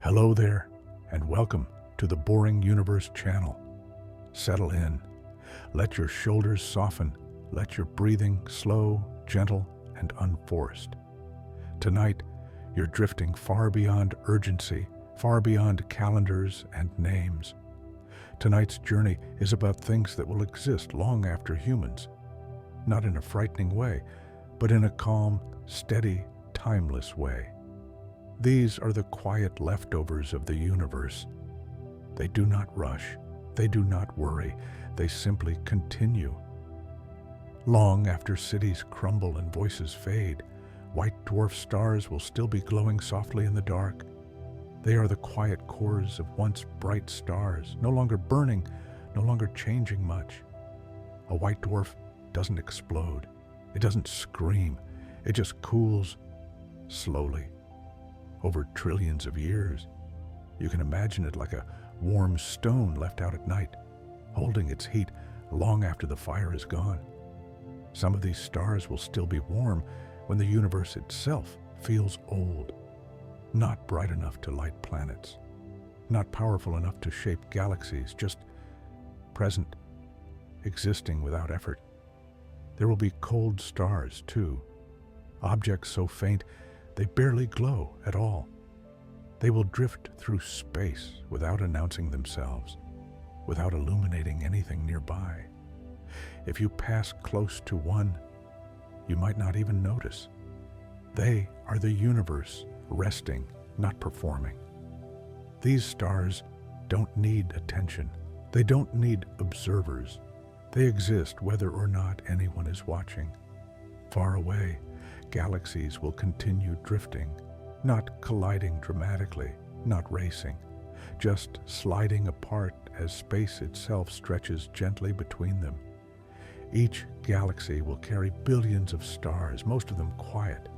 Hello there, and welcome to the Boring Universe channel. Settle in. Let your shoulders soften. Let your breathing slow, gentle, and unforced. Tonight, you're drifting far beyond urgency, far beyond calendars and names. Tonight's journey is about things that will exist long after humans. Not in a frightening way, but in a calm, steady, timeless way. These are the quiet leftovers of the universe. They do not rush. They do not worry. They simply continue. Long after cities crumble and voices fade, white dwarf stars will still be glowing softly in the dark. They are the quiet cores of once bright stars, no longer burning, no longer changing much. A white dwarf doesn't explode. It doesn't scream. It just cools slowly over trillions of years. You can imagine it like a warm stone left out at night, holding its heat long after the fire is gone. Some of these stars will still be warm when the universe itself feels old, not bright enough to light planets, not powerful enough to shape galaxies, just present, existing without effort. There will be cold stars, too, objects so faint they barely glow at all. They will drift through space without announcing themselves, without illuminating anything nearby. If you pass close to one, you might not even notice. They are the universe resting, not performing. These stars don't need attention. They don't need observers. They exist whether or not anyone is watching. Far away, galaxies will continue drifting, not colliding dramatically, not racing, just sliding apart as space itself stretches gently between them. Each galaxy will carry billions of stars, most of them quiet,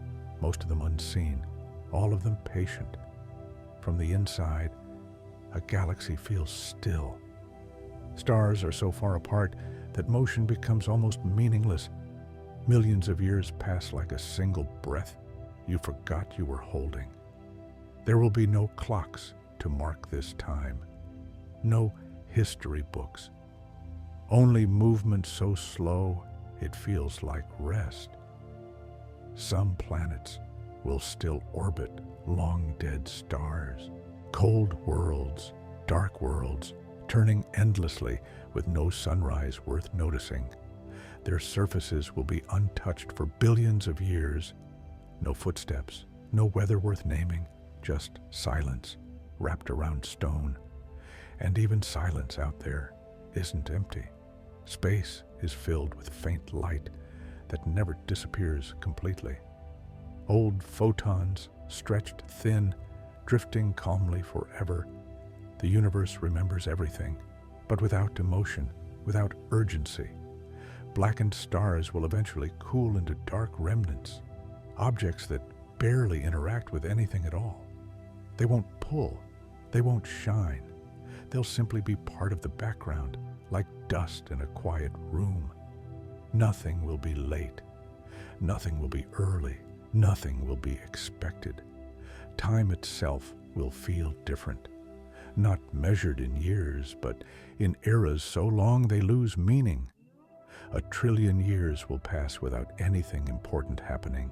most of them unseen, all of them patient. From the inside, a galaxy feels still. Stars are so far apart that motion becomes almost meaningless. Millions of years pass like a single breath you forgot you were holding. There will be no clocks to mark this time, no history books. Only movement so slow it feels like rest. Some planets will still orbit long-dead stars, cold worlds, dark worlds, turning endlessly with no sunrise worth noticing. Their surfaces will be untouched for billions of years. No footsteps, no weather worth naming, just silence wrapped around stone. And even silence out there isn't empty. Space is filled with faint light that never disappears completely. Old photons, stretched thin, drifting calmly forever. The universe remembers everything, but without emotion, without urgency. Blackened stars will eventually cool into dark remnants, objects that barely interact with anything at all. They won't pull, they won't shine. They'll simply be part of the background, like dust in a quiet room. Nothing will be late. Nothing will be early. Nothing will be expected. Time itself will feel different. Not measured in years, but in eras so long they lose meaning. 1 trillion years will pass without anything important happening,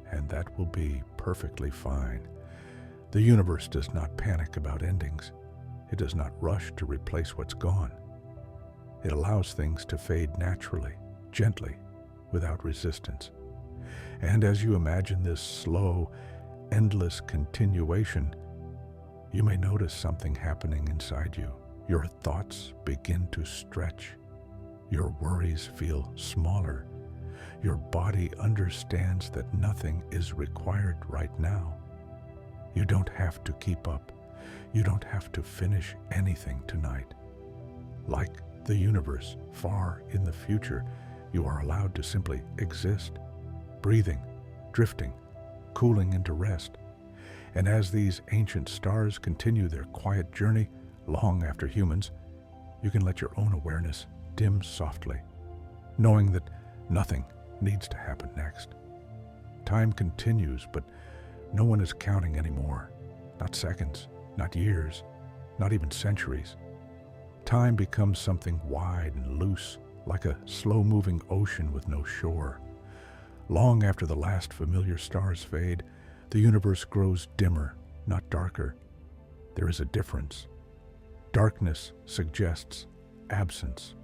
and that will be perfectly fine. The universe does not panic about endings. It does not rush to replace what's gone. It allows things to fade naturally, gently, without resistance. And as you imagine this slow, endless continuation, you may notice something happening inside you. Your thoughts begin to stretch. Your worries feel smaller. Your body understands that nothing is required right now. You don't have to keep up. You don't have to finish anything tonight. Like the universe far in the future, you are allowed to simply exist, breathing, drifting, cooling into rest. And as these ancient stars continue their quiet journey long after humans, you can let your own awareness dim softly, knowing that nothing needs to happen next. Time continues, but no one is counting anymore. not seconds, not years, not even centuries. Time becomes something wide and loose, like a slow-moving ocean with no shore. Long after the last familiar stars fade, the universe grows dimmer, not darker. There is a difference. Darkness suggests absence.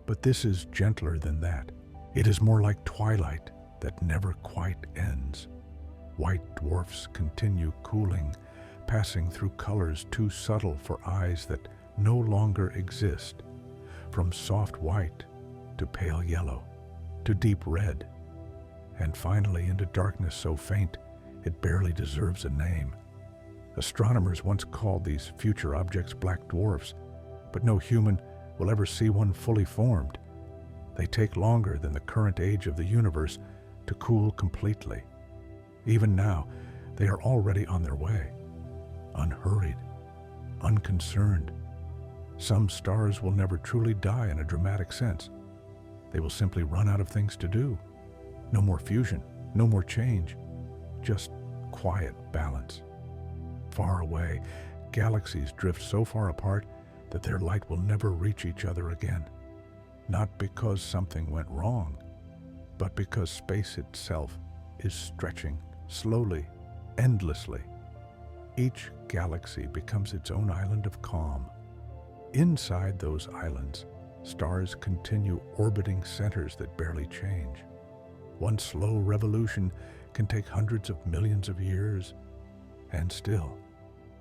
But this is gentler than that. It is more like twilight that never quite ends. White dwarfs continue cooling, passing through colors too subtle for eyes that no longer exist, from soft white to pale yellow, to deep red, and finally into darkness so faint it barely deserves a name. Astronomers once called these future objects black dwarfs, but no human will ever see one fully formed. They take longer than the current age of the universe to cool completely. Even now, they are already on their way, unhurried, unconcerned. Some stars will never truly die in a dramatic sense. They will simply run out of things to do. No more fusion, no more change, just quiet balance. Far away, galaxies drift so far apart that their light will never reach each other again. Not because something went wrong, but because space itself is stretching slowly, endlessly. Each galaxy becomes its own island of calm. Inside those islands, stars continue orbiting centers that barely change. One slow revolution can take hundreds of millions of years, and still,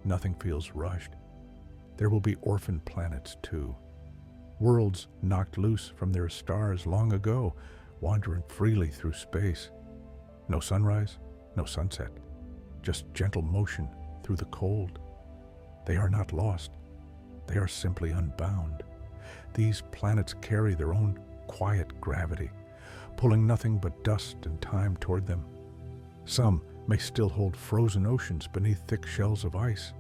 nothing feels rushed. There will be orphan planets too. Worlds knocked loose from their stars long ago, wandering freely through space. No sunrise, no sunset, just gentle motion through the cold. They are not lost. They are simply unbound. These planets carry their own quiet gravity, pulling nothing but dust and time toward them. Some may still hold frozen oceans beneath thick shells of ice.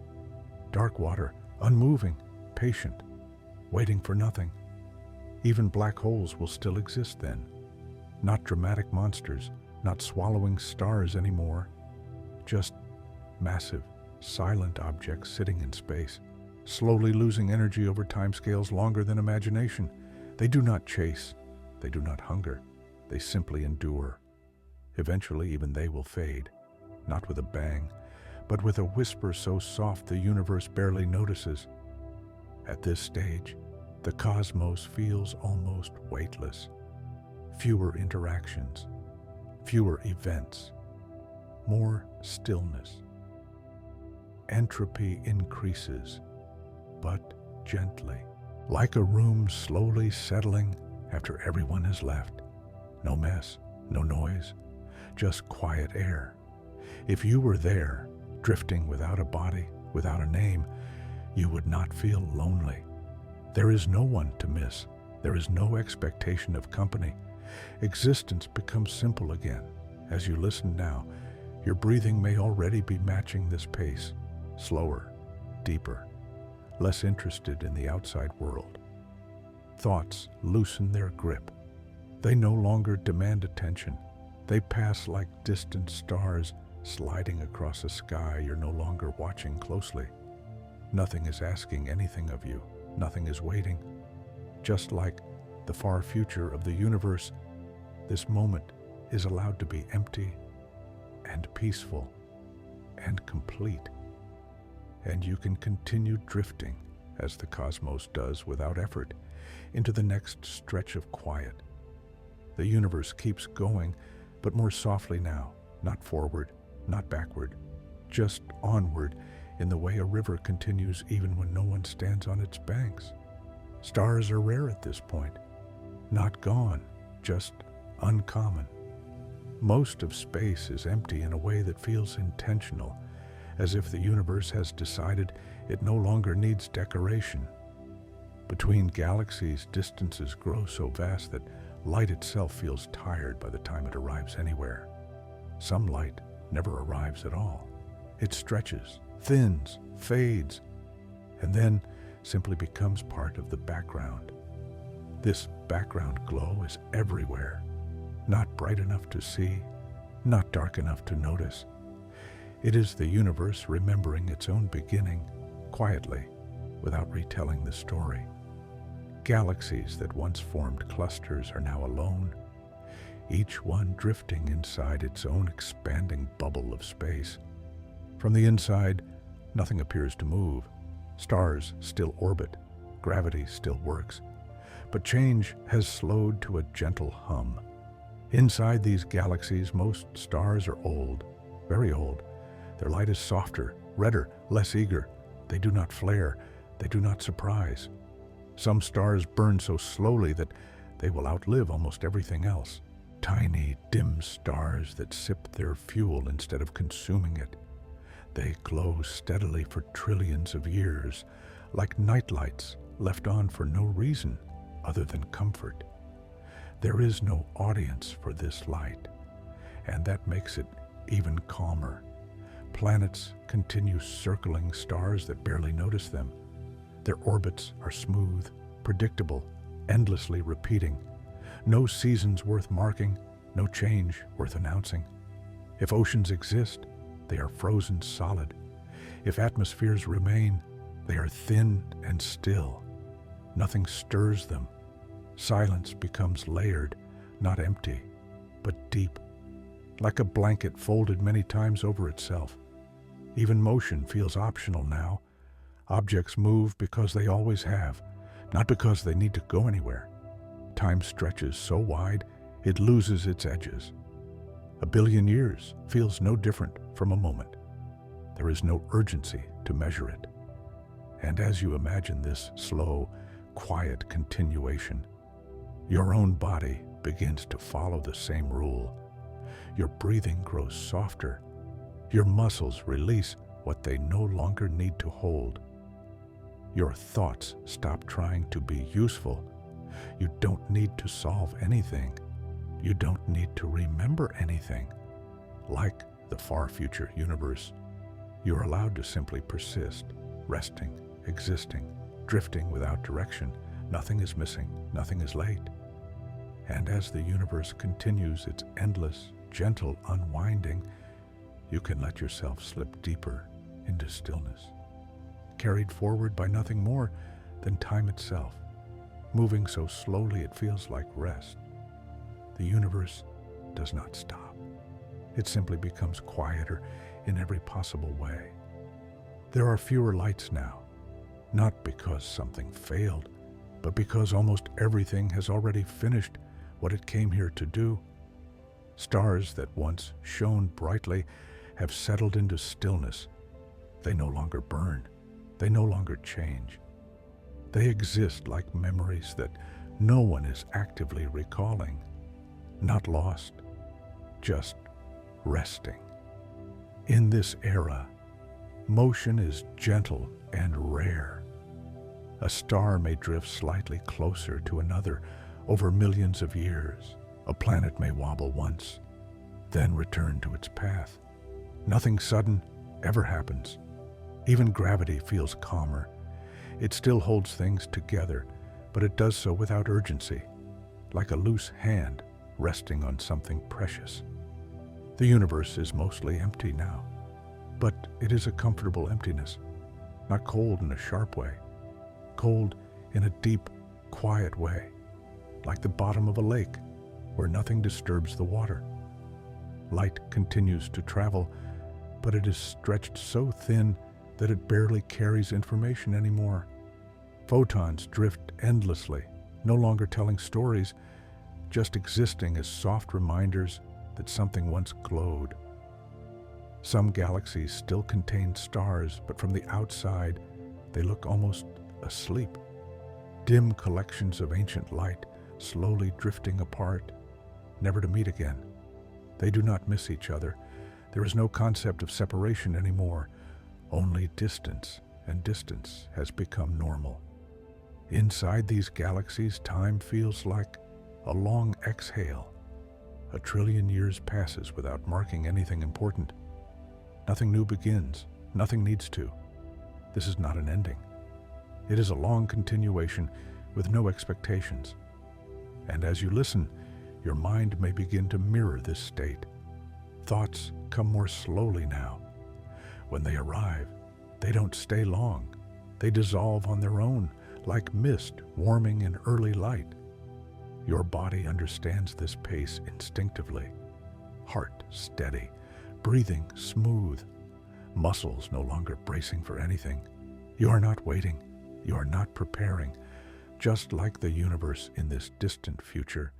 Dark water, unmoving, patient, waiting for nothing. Even black holes will still exist then. Not dramatic monsters, not swallowing stars anymore. Just massive, silent objects sitting in space, slowly losing energy over timescales longer than imagination. They do not chase, they do not hunger, they simply endure. Eventually even they will fade, not with a bang, but with a whisper so soft the universe barely notices. At this stage, the cosmos feels almost weightless. Fewer interactions, fewer events, more stillness. Entropy increases, but gently, like a room slowly settling after everyone has left. No mess, no noise, just quiet air. If you were there, drifting without a body, without a name, you would not feel lonely. There is no one to miss. There is no expectation of company. Existence becomes simple again. As you listen now, your breathing may already be matching this pace, slower, deeper, less interested in the outside world. Thoughts loosen their grip. They no longer demand attention. They pass like distant stars sliding across a sky you're no longer watching closely. Nothing is asking anything of you. Nothing is waiting. Just like the far future of the universe, this moment is allowed to be empty and peaceful and complete. And you can continue drifting, as the cosmos does without effort, into the next stretch of quiet. The universe keeps going, but more softly now, not forward, not backward, just onward in the way a river continues even when no one stands on its banks. Stars are rare at this point, not gone, just uncommon. Most of space is empty in a way that feels intentional, as if the universe has decided it no longer needs decoration. Between galaxies, distances grow so vast that light itself feels tired by the time it arrives anywhere. Some light never arrives at all. It stretches, thins, fades, and then simply becomes part of the background. This background glow is everywhere, not bright enough to see, not dark enough to notice. It is the universe remembering its own beginning, quietly, without retelling the story. Galaxies that once formed clusters are now alone, each one drifting inside its own expanding bubble of space. From the inside, nothing appears to move. Stars still orbit, gravity still works, but change has slowed to a gentle hum. Inside these galaxies, most stars are old, very old. Their light is softer, redder, less eager. They do not flare, they do not surprise. Some stars burn so slowly that they will outlive almost everything else. Tiny, dim stars that sip their fuel instead of consuming it. They glow steadily for trillions of years, like nightlights left on for no reason other than comfort. There is no audience for this light, and that makes it even calmer. Planets continue circling stars that barely notice them. Their orbits are smooth, predictable, endlessly repeating. No seasons worth marking, no change worth announcing. If oceans exist, they are frozen solid. If atmospheres remain, they are thin and still. Nothing stirs them. Silence becomes layered, not empty, but deep, like a blanket folded many times over itself. Even motion feels optional now. Objects move because they always have, not because they need to go anywhere. Time stretches so wide, it loses its edges. A billion years feels no different from a moment. There is no urgency to measure it. And as you imagine this slow, quiet continuation, your own body begins to follow the same rule. Your breathing grows softer. Your muscles release what they no longer need to hold. Your thoughts stop trying to be useful. You don't need to solve anything. You don't need to remember anything. Like the far future universe, you're allowed to simply persist, resting, existing, drifting without direction. Nothing is missing, nothing is late. And as the universe continues its endless, gentle unwinding, you can let yourself slip deeper into stillness, carried forward by nothing more than time itself, moving so slowly it feels like rest. The universe does not stop. It simply becomes quieter in every possible way. There are fewer lights now, not because something failed, but because almost everything has already finished what it came here to do. Stars that once shone brightly have settled into stillness. They no longer burn. They no longer change. They exist like memories that no one is actively recalling. Not lost, just resting. In this era, motion is gentle and rare. A star may drift slightly closer to another over millions of years. A planet may wobble once, then return to its path. Nothing sudden ever happens. Even gravity feels calmer. It still holds things together, but it does so without urgency, like a loose hand resting on something precious. The universe is mostly empty now, but it is a comfortable emptiness, not cold in a sharp way, cold in a deep, quiet way, like the bottom of a lake where nothing disturbs the water. Light continues to travel, but it is stretched so thin that it barely carries information anymore. Photons drift endlessly, no longer telling stories, just existing as soft reminders that something once glowed. Some galaxies still contain stars, but from the outside, they look almost asleep. Dim collections of ancient light, slowly drifting apart, never to meet again. They do not miss each other. There is no concept of separation anymore. Only distance, and distance has become normal. Inside these galaxies, time feels like a long exhale. A trillion years passes without marking anything important. Nothing new begins. Nothing needs to. This is not an ending. It is a long continuation with no expectations. And as you listen, your mind may begin to mirror this state. Thoughts come more slowly now, When they arrive, they don't stay long. They dissolve on their own, like mist warming in early light. Your body understands this pace instinctively. Heart steady, breathing smooth, muscles no longer bracing for anything. You are not waiting. You are not preparing. Just like the universe in this distant future,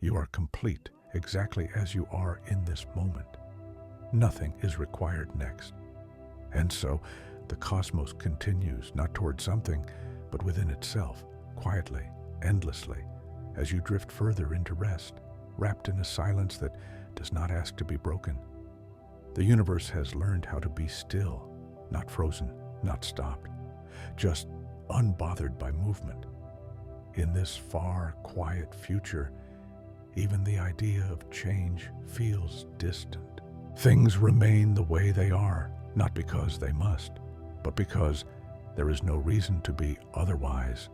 you are complete exactly as you are in this moment. Nothing is required next. And so, the cosmos continues not toward something, but within itself, quietly, endlessly, as you drift further into rest, wrapped in a silence that does not ask to be broken. The universe has learned how to be still, not frozen, not stopped, just unbothered by movement. In this far, quiet future, even the idea of change feels distant. Things remain the way they are, not because they must, but because there is no reason to be otherwise.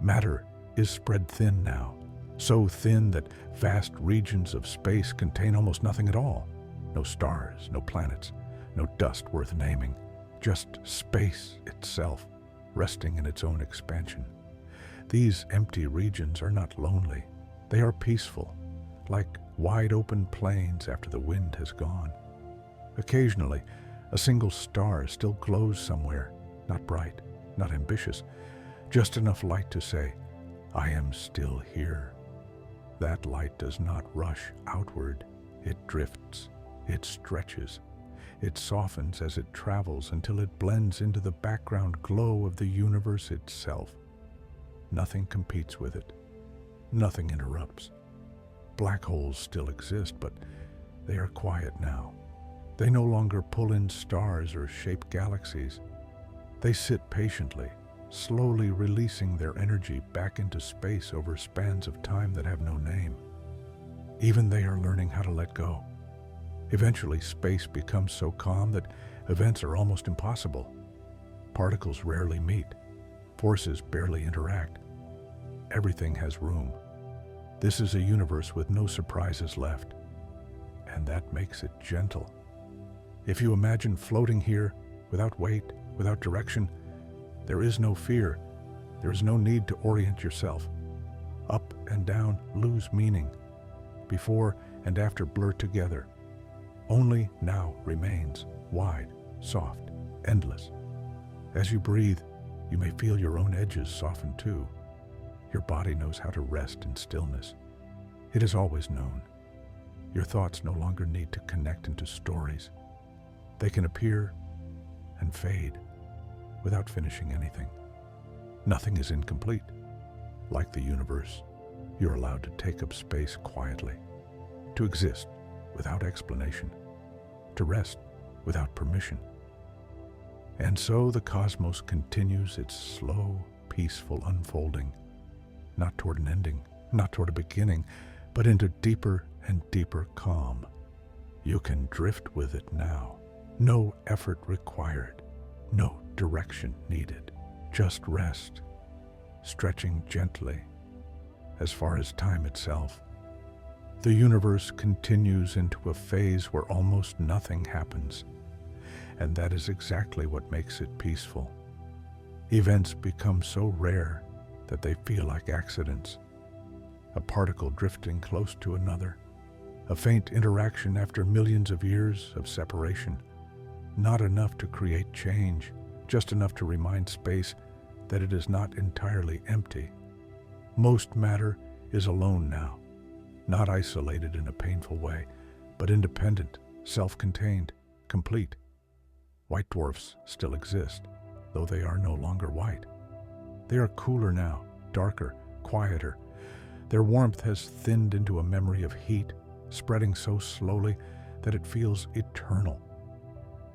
Matter is spread thin now, so thin that vast regions of space contain almost nothing at all. No stars, no planets, no dust worth naming, just space itself, resting in its own expansion. These empty regions are not lonely. They are peaceful, like wide-open plains after the wind has gone. Occasionally, a single star still glows somewhere, not bright, not ambitious, just enough light to say, "I am still here." That light does not rush outward. It drifts, it stretches, it softens as it travels until it blends into the background glow of the universe itself. Nothing competes with it. Nothing interrupts. Black holes still exist, but they are quiet now. They no longer pull in stars or shape galaxies. They sit patiently, slowly releasing their energy back into space over spans of time that have no name. Even they are learning how to let go. Eventually, space becomes so calm that events are almost impossible. Particles rarely meet. Forces barely interact. Everything has room. This is a universe with no surprises left. And that makes it gentle. If you imagine floating here, without weight, without direction, there is no fear. There is no need to orient yourself. Up and down lose meaning. Before and after blur together. Only now remains, wide, soft, endless. As you breathe, you may feel your own edges soften too. Your body knows how to rest in stillness. It has always known. Your thoughts no longer need to connect into stories. They can appear and fade without finishing anything. Nothing is incomplete. Like the universe, you're allowed to take up space quietly, to exist without explanation, to rest without permission. And so the cosmos continues its slow, peaceful unfolding, not toward an ending, not toward a beginning, but into deeper and deeper calm. You can drift with it now. No effort required, no direction needed. Just rest, stretching gently, as far as time itself. The universe continues into a phase where almost nothing happens, and that is exactly what makes it peaceful. Events become so rare that they feel like accidents. A particle drifting close to another, a faint interaction after millions of years of separation. Not enough to create change, just enough to remind space that it is not entirely empty. Most matter is alone now, not isolated in a painful way, but independent, self-contained, complete. White dwarfs still exist, though they are no longer white. They are cooler now, darker, quieter. Their warmth has thinned into a memory of heat, spreading so slowly that it feels eternal.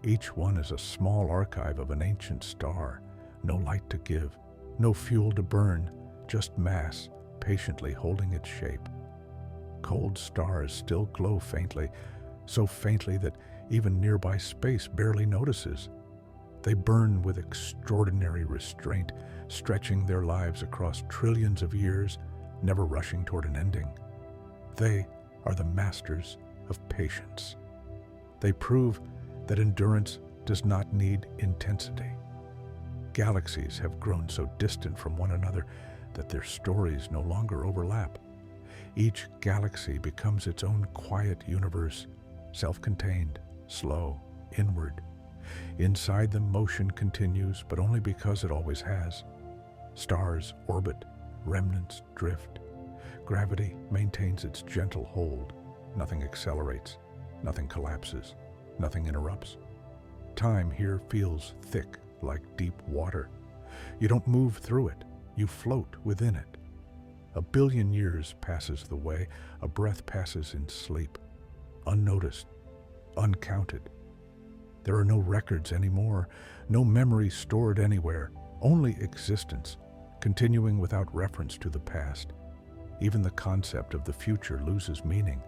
Each one is a small archive of an ancient star, no light to give, no fuel to burn, just mass patiently holding its shape. Cold stars still glow faintly, so faintly that even nearby space barely notices. They burn with extraordinary restraint, stretching their lives across trillions of years, never rushing toward an ending. They are the masters of patience. They prove that endurance does not need intensity. Galaxies have grown so distant from one another that their stories no longer overlap. Each galaxy becomes its own quiet universe, self-contained, slow, inward. Inside them, motion continues, but only because it always has. Stars orbit, remnants drift. Gravity maintains its gentle hold. Nothing accelerates, nothing collapses, nothing interrupts. Time here feels thick, like deep water. You don't move through it, you float within it. 1 billion years passes the way, a breath passes in sleep, unnoticed, uncounted. There are no records anymore, no memories stored anywhere, only existence, continuing without reference to the past. Even the concept of the future loses meaning.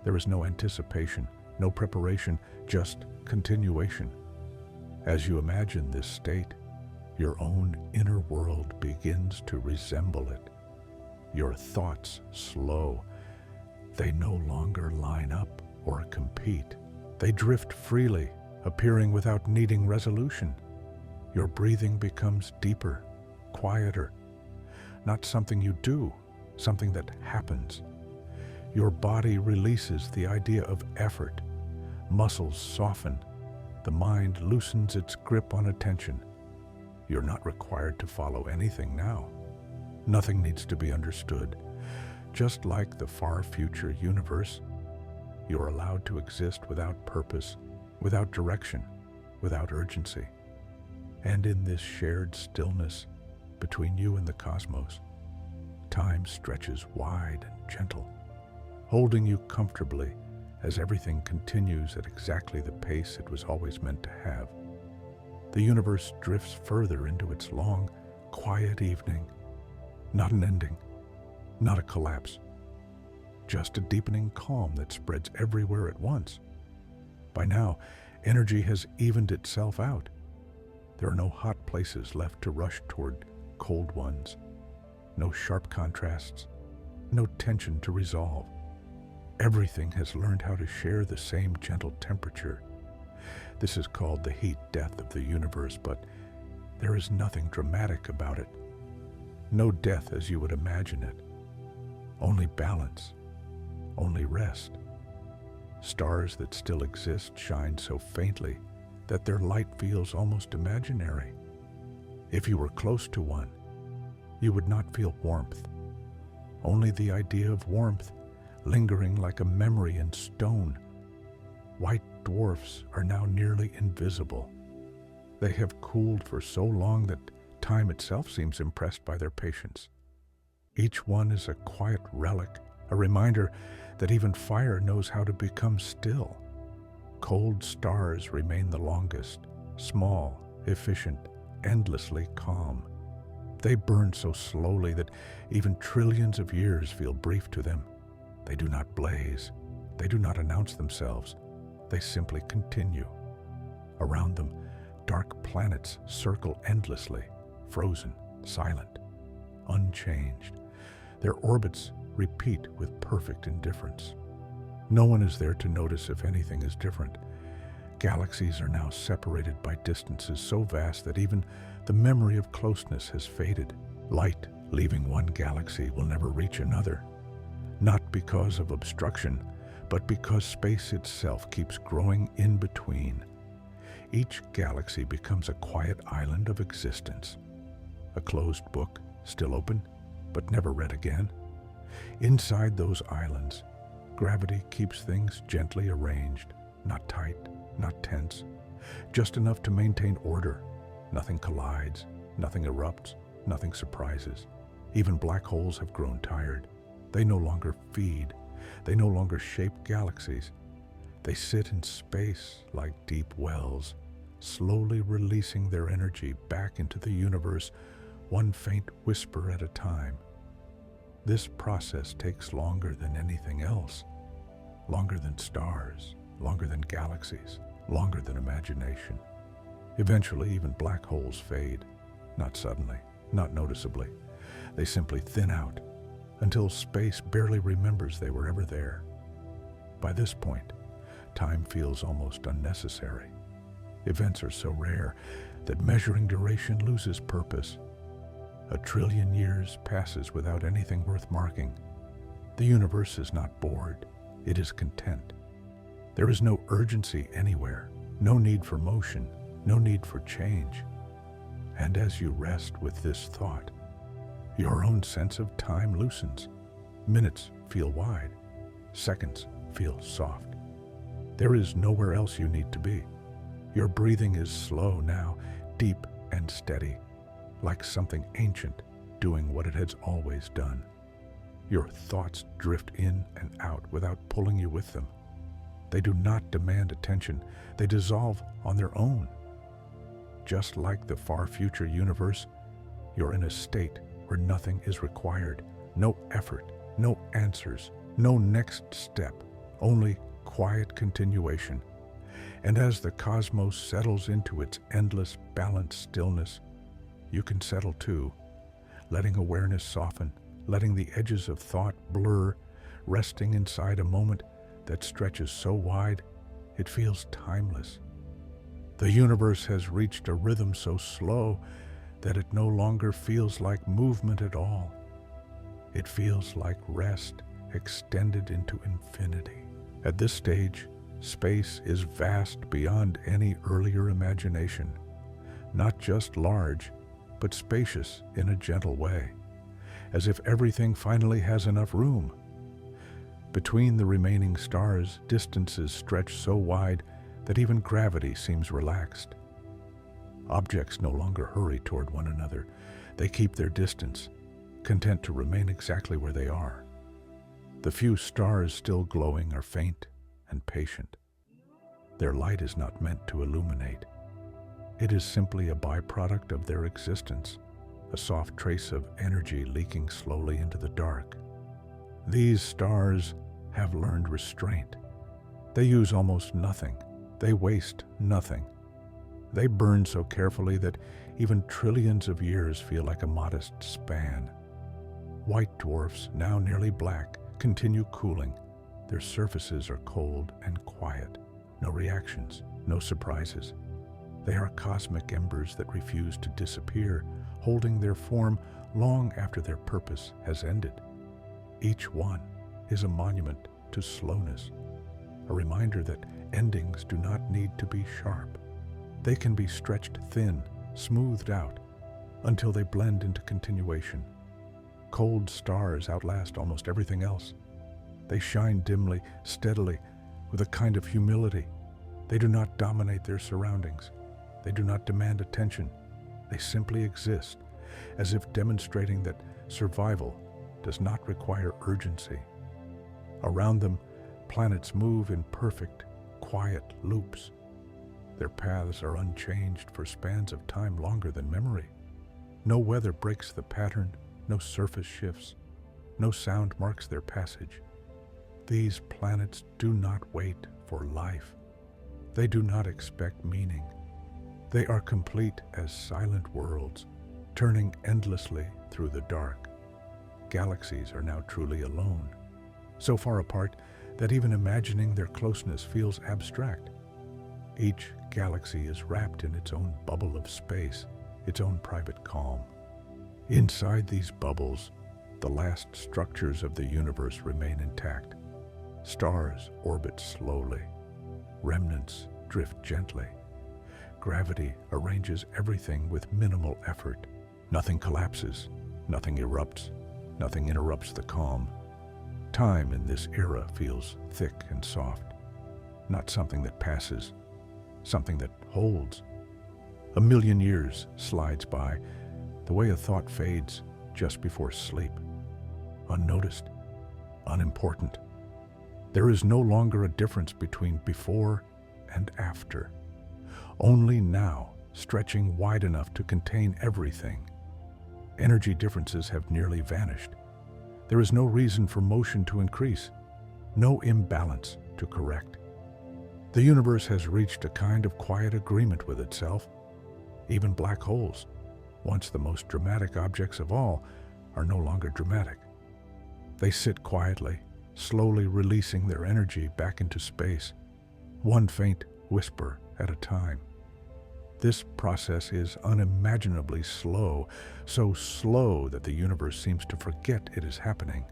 There is no anticipation, no preparation, just continuation. As you imagine this state, your own inner world begins to resemble it. Your thoughts slow. They no longer line up or compete. They drift freely, appearing without needing resolution. Your breathing becomes deeper, quieter. Not something you do, something that happens. Your body releases the idea of effort. Muscles soften. The mind loosens its grip on attention. You're not required to follow anything now. Nothing needs to be understood. Just like the far future universe, you're allowed to exist without purpose, without direction, without urgency. And in this shared stillness between you and the cosmos, time stretches wide and gentle, holding you comfortably as everything continues at exactly the pace it was always meant to have. The universe drifts further into its long, quiet evening. Not an ending, not a collapse, just a deepening calm that spreads everywhere at once. By now, energy has evened itself out. There are no hot places left to rush toward cold ones, no sharp contrasts, no tension to resolve. Everything has learned how to share the same gentle temperature. This is called the heat death of the universe, but there is nothing dramatic about it. No death as you would imagine it. Only balance, only rest. Stars that still exist shine so faintly that their light feels almost imaginary. If you were close to one, you would not feel warmth. Only the idea of warmth, lingering like a memory in stone. White dwarfs are now nearly invisible. They have cooled for so long that time itself seems impressed by their patience. Each one is a quiet relic, a reminder that even fire knows how to become still. Cold stars remain the longest, small, efficient, endlessly calm. They burn so slowly that even trillions of years feel brief to them. They do not blaze. They do not announce themselves. They simply continue. Around them, dark planets circle endlessly, frozen, silent, unchanged. Their orbits repeat with perfect indifference. No one is there to notice if anything is different. Galaxies are now separated by distances so vast that even the memory of closeness has faded. Light leaving one galaxy will never reach another, not because of obstruction, but because space itself keeps growing in between. Each galaxy becomes a quiet island of existence, a closed book, still open, but never read again. Inside those islands, gravity keeps things gently arranged, not tight, not tense, just enough to maintain order. Nothing collides, nothing erupts, nothing surprises. Even black holes have grown tired. They no longer feed. They no longer shape galaxies. They sit in space like deep wells, slowly releasing their energy back into the universe, one faint whisper at a time. This process takes longer than anything else, longer than stars, longer than galaxies, longer than imagination. Eventually, even black holes fade, not suddenly, not noticeably. They simply thin out until space barely remembers they were ever there. By this point, time feels almost unnecessary. Events are so rare that measuring duration loses purpose. 1 trillion years passes without anything worth marking. The universe is not bored, it is content. There is no urgency anywhere, no need for motion, no need for change. And as you rest with this thought, your own sense of time loosens. Minutes feel wide, seconds feel soft. There is nowhere else you need to be. Your breathing is slow now, deep and steady, like something ancient doing what it has always done. Your thoughts drift in and out without pulling you with them. They do not demand attention, they dissolve on their own. Just like the far future universe, you're in a state where nothing is required, no effort, no answers, no next step, only quiet continuation. And as the cosmos settles into its endless, balanced stillness, you can settle too, letting awareness soften, letting the edges of thought blur, resting inside a moment that stretches so wide it feels timeless. The universe has reached a rhythm so slow that it no longer feels like movement at all. It feels like rest extended into infinity. At this stage, space is vast beyond any earlier imagination, not just large, but spacious in a gentle way, as if everything finally has enough room. Between the remaining stars, distances stretch so wide that even gravity seems relaxed. Objects no longer hurry toward one another. They keep their distance, content to remain exactly where they are. The few stars still glowing are faint and patient. Their light is not meant to illuminate. It is simply a byproduct of their existence, a soft trace of energy leaking slowly into the dark. These stars have learned restraint. They use almost nothing. They waste nothing. They burn so carefully that even trillions of years feel like a modest span. White dwarfs, now nearly black, continue cooling. Their surfaces are cold and quiet. No reactions, no surprises. They are cosmic embers that refuse to disappear, holding their form long after their purpose has ended. Each one is a monument to slowness, a reminder that endings do not need to be sharp. They can be stretched thin, smoothed out, until they blend into continuation. Cold stars outlast almost everything else. They shine dimly, steadily, with a kind of humility. They do not dominate their surroundings. They do not demand attention. They simply exist, as if demonstrating that survival does not require urgency. Around them, planets move in perfect, quiet loops. Their paths are unchanged for spans of time longer than memory. No weather breaks the pattern, no surface shifts, no sound marks their passage. These planets do not wait for life. They do not expect meaning. They are complete as silent worlds, turning endlessly through the dark. Galaxies are now truly alone, so far apart that even imagining their closeness feels abstract. Each galaxy is wrapped in its own bubble of space, its own private calm. Inside these bubbles, the last structures of the universe remain intact. Stars orbit slowly. Remnants drift gently. Gravity arranges everything with minimal effort. Nothing collapses, nothing erupts, nothing interrupts the calm. Time in this era feels thick and soft, not something that passes, something that holds. 1,000,000 years slides by, the way a thought fades just before sleep, unnoticed, unimportant. There is no longer a difference between before and after. Only now, stretching wide enough to contain everything. Energy differences have nearly vanished. There is no reason for motion to increase, no imbalance to correct. The universe has reached a kind of quiet agreement with itself. Even black holes, once the most dramatic objects of all, are no longer dramatic. They sit quietly, slowly releasing their energy back into space, one faint whisper at a time. This process is unimaginably slow, so slow that the universe seems to forget it is happening.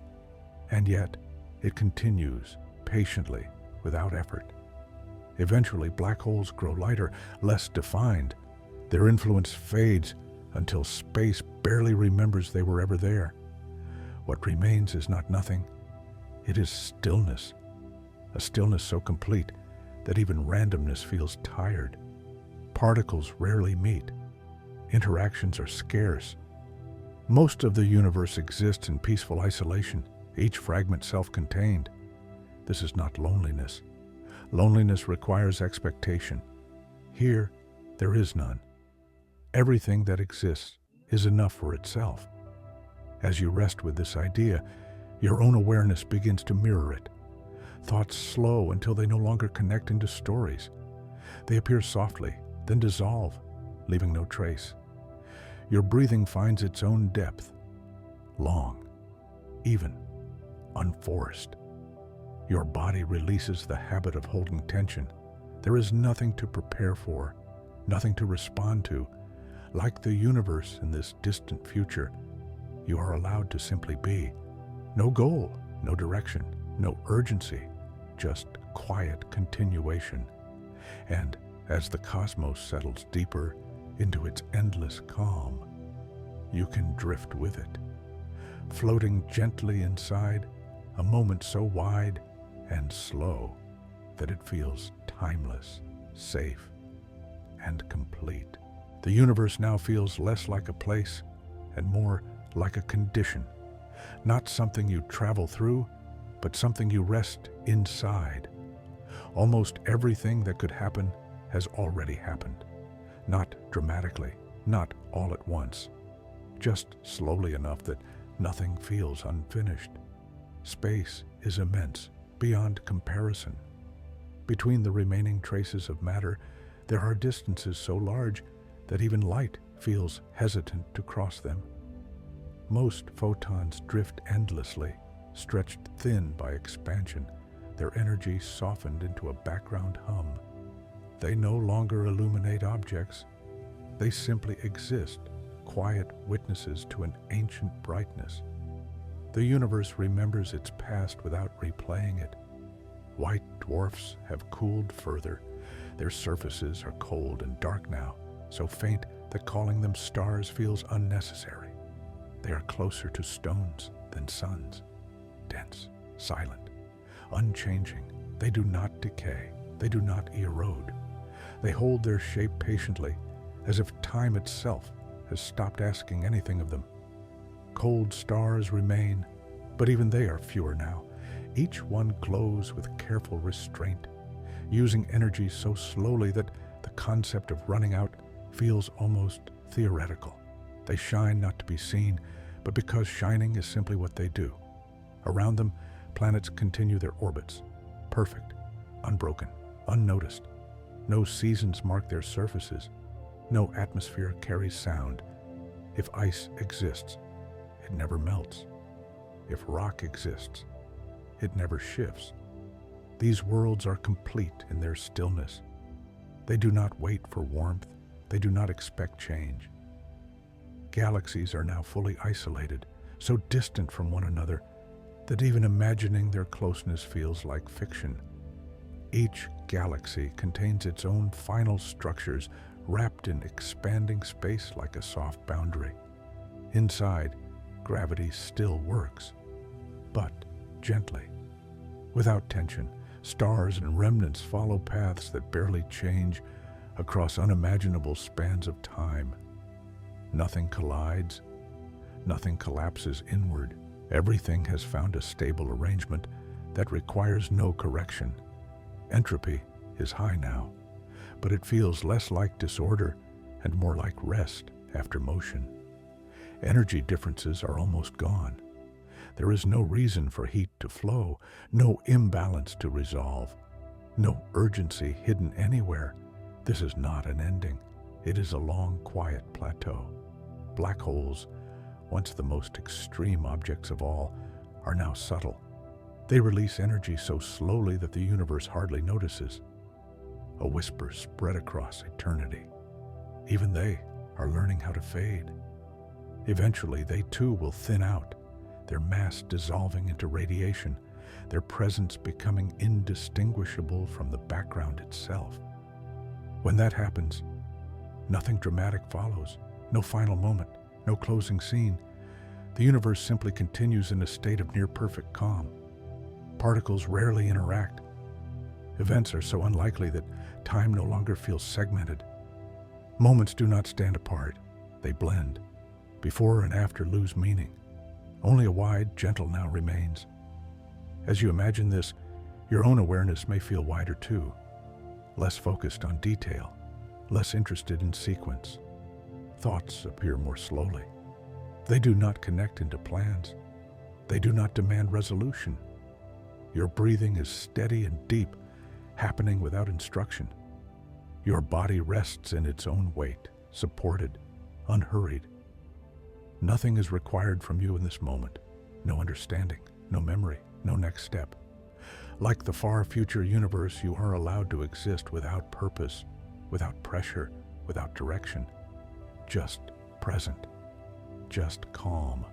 And yet, it continues, patiently, without effort. Eventually, black holes grow lighter, less defined. Their influence fades until space barely remembers they were ever there. What remains is not nothing. It is stillness. A stillness so complete that even randomness feels tired. Particles rarely meet. Interactions are scarce. Most of the universe exists in peaceful isolation, each fragment self-contained. This is not loneliness. Loneliness requires expectation. Here, there is none. Everything that exists is enough for itself. As you rest with this idea, your own awareness begins to mirror it. Thoughts slow until they no longer connect into stories. They appear softly, then dissolve, leaving no trace. Your breathing finds its own depth, long, even, unforced. Your body releases the habit of holding tension. There is nothing to prepare for, nothing to respond to. Like the universe in this distant future, you are allowed to simply be. No goal, no direction, no urgency, just quiet continuation. And as the cosmos settles deeper into its endless calm, you can drift with it, floating gently inside a moment so wide and slow that it feels timeless, safe, and complete. The universe now feels less like a place and more like a condition, not something you travel through, but something you rest inside. Almost everything that could happen has already happened. Not dramatically, not all at once, just slowly enough that nothing feels unfinished. Space is immense, beyond comparison. Between the remaining traces of matter, there are distances so large that even light feels hesitant to cross them. Most photons drift endlessly, stretched thin by expansion, their energy softened into a background hum. They no longer illuminate objects. They simply exist, quiet witnesses to an ancient brightness. The universe remembers its past without replaying it. White dwarfs have cooled further. Their surfaces are cold and dark now, so faint that calling them stars feels unnecessary. They are closer to stones than suns, dense, silent, unchanging. They do not decay. They do not erode. They hold their shape patiently, as if time itself has stopped asking anything of them. Cold stars remain, but even they are fewer now. Each one glows with careful restraint, using energy so slowly that the concept of running out feels almost theoretical. They shine not to be seen, but because shining is simply what they do. Around them, planets continue their orbits, perfect, unbroken, unnoticed. No seasons mark their surfaces. No atmosphere carries sound. If ice exists, it never melts. If rock exists, it never shifts. These worlds are complete in their stillness. They do not wait for warmth. They do not expect change. Galaxies are now fully isolated, so distant from one another that even imagining their closeness feels like fiction. Each galaxy contains its own final structures, wrapped in expanding space like a soft boundary. Inside, gravity still works, but gently. Without tension, stars and remnants follow paths that barely change across unimaginable spans of time. Nothing collides, nothing collapses inward. Everything has found a stable arrangement that requires no correction. Entropy is high now, but it feels less like disorder and more like rest after motion. Energy differences are almost gone. There is no reason for heat to flow, no imbalance to resolve, no urgency hidden anywhere. This is not an ending. It is a long, quiet plateau. Black holes, once the most extreme objects of all, are now subtle. They release energy so slowly that the universe hardly notices. A whisper spread across eternity. Even they are learning how to fade. Eventually, they too will thin out, their mass dissolving into radiation, their presence becoming indistinguishable from the background itself. When that happens, nothing dramatic follows, no final moment, no closing scene. The universe simply continues in a state of near-perfect calm. Particles rarely interact. Events are so unlikely that time no longer feels segmented. Moments do not stand apart, they blend. Before and after lose meaning. Only a wide, gentle now remains. As you imagine this, your own awareness may feel wider too, less focused on detail, less interested in sequence. Thoughts appear more slowly. They do not connect into plans. They do not demand resolution. Your breathing is steady and deep, happening without instruction. Your body rests in its own weight, supported, unhurried. Nothing is required from you in this moment. No understanding, no memory, no next step. Like the far future universe, you are allowed to exist without purpose, without pressure, without direction. Just present, just calm.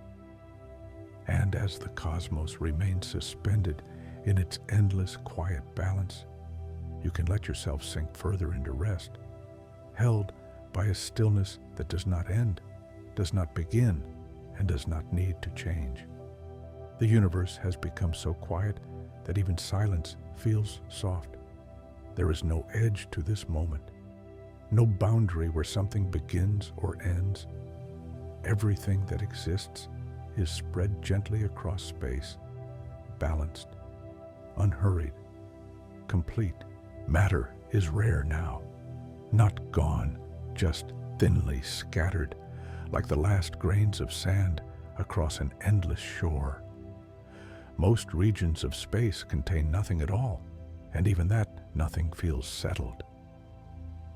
And as the cosmos remains suspended in its endless quiet balance, you can let yourself sink further into rest, held by a stillness that does not end, does not begin, and does not need to change. The universe has become so quiet that even silence feels soft. There is no edge to this moment, no boundary where something begins or ends. Everything that exists is spread gently across space, balanced, unhurried, complete. Matter is rare now, not gone, just thinly scattered, like the last grains of sand across an endless shore. Most regions of space contain nothing at all, and even that nothing feels settled.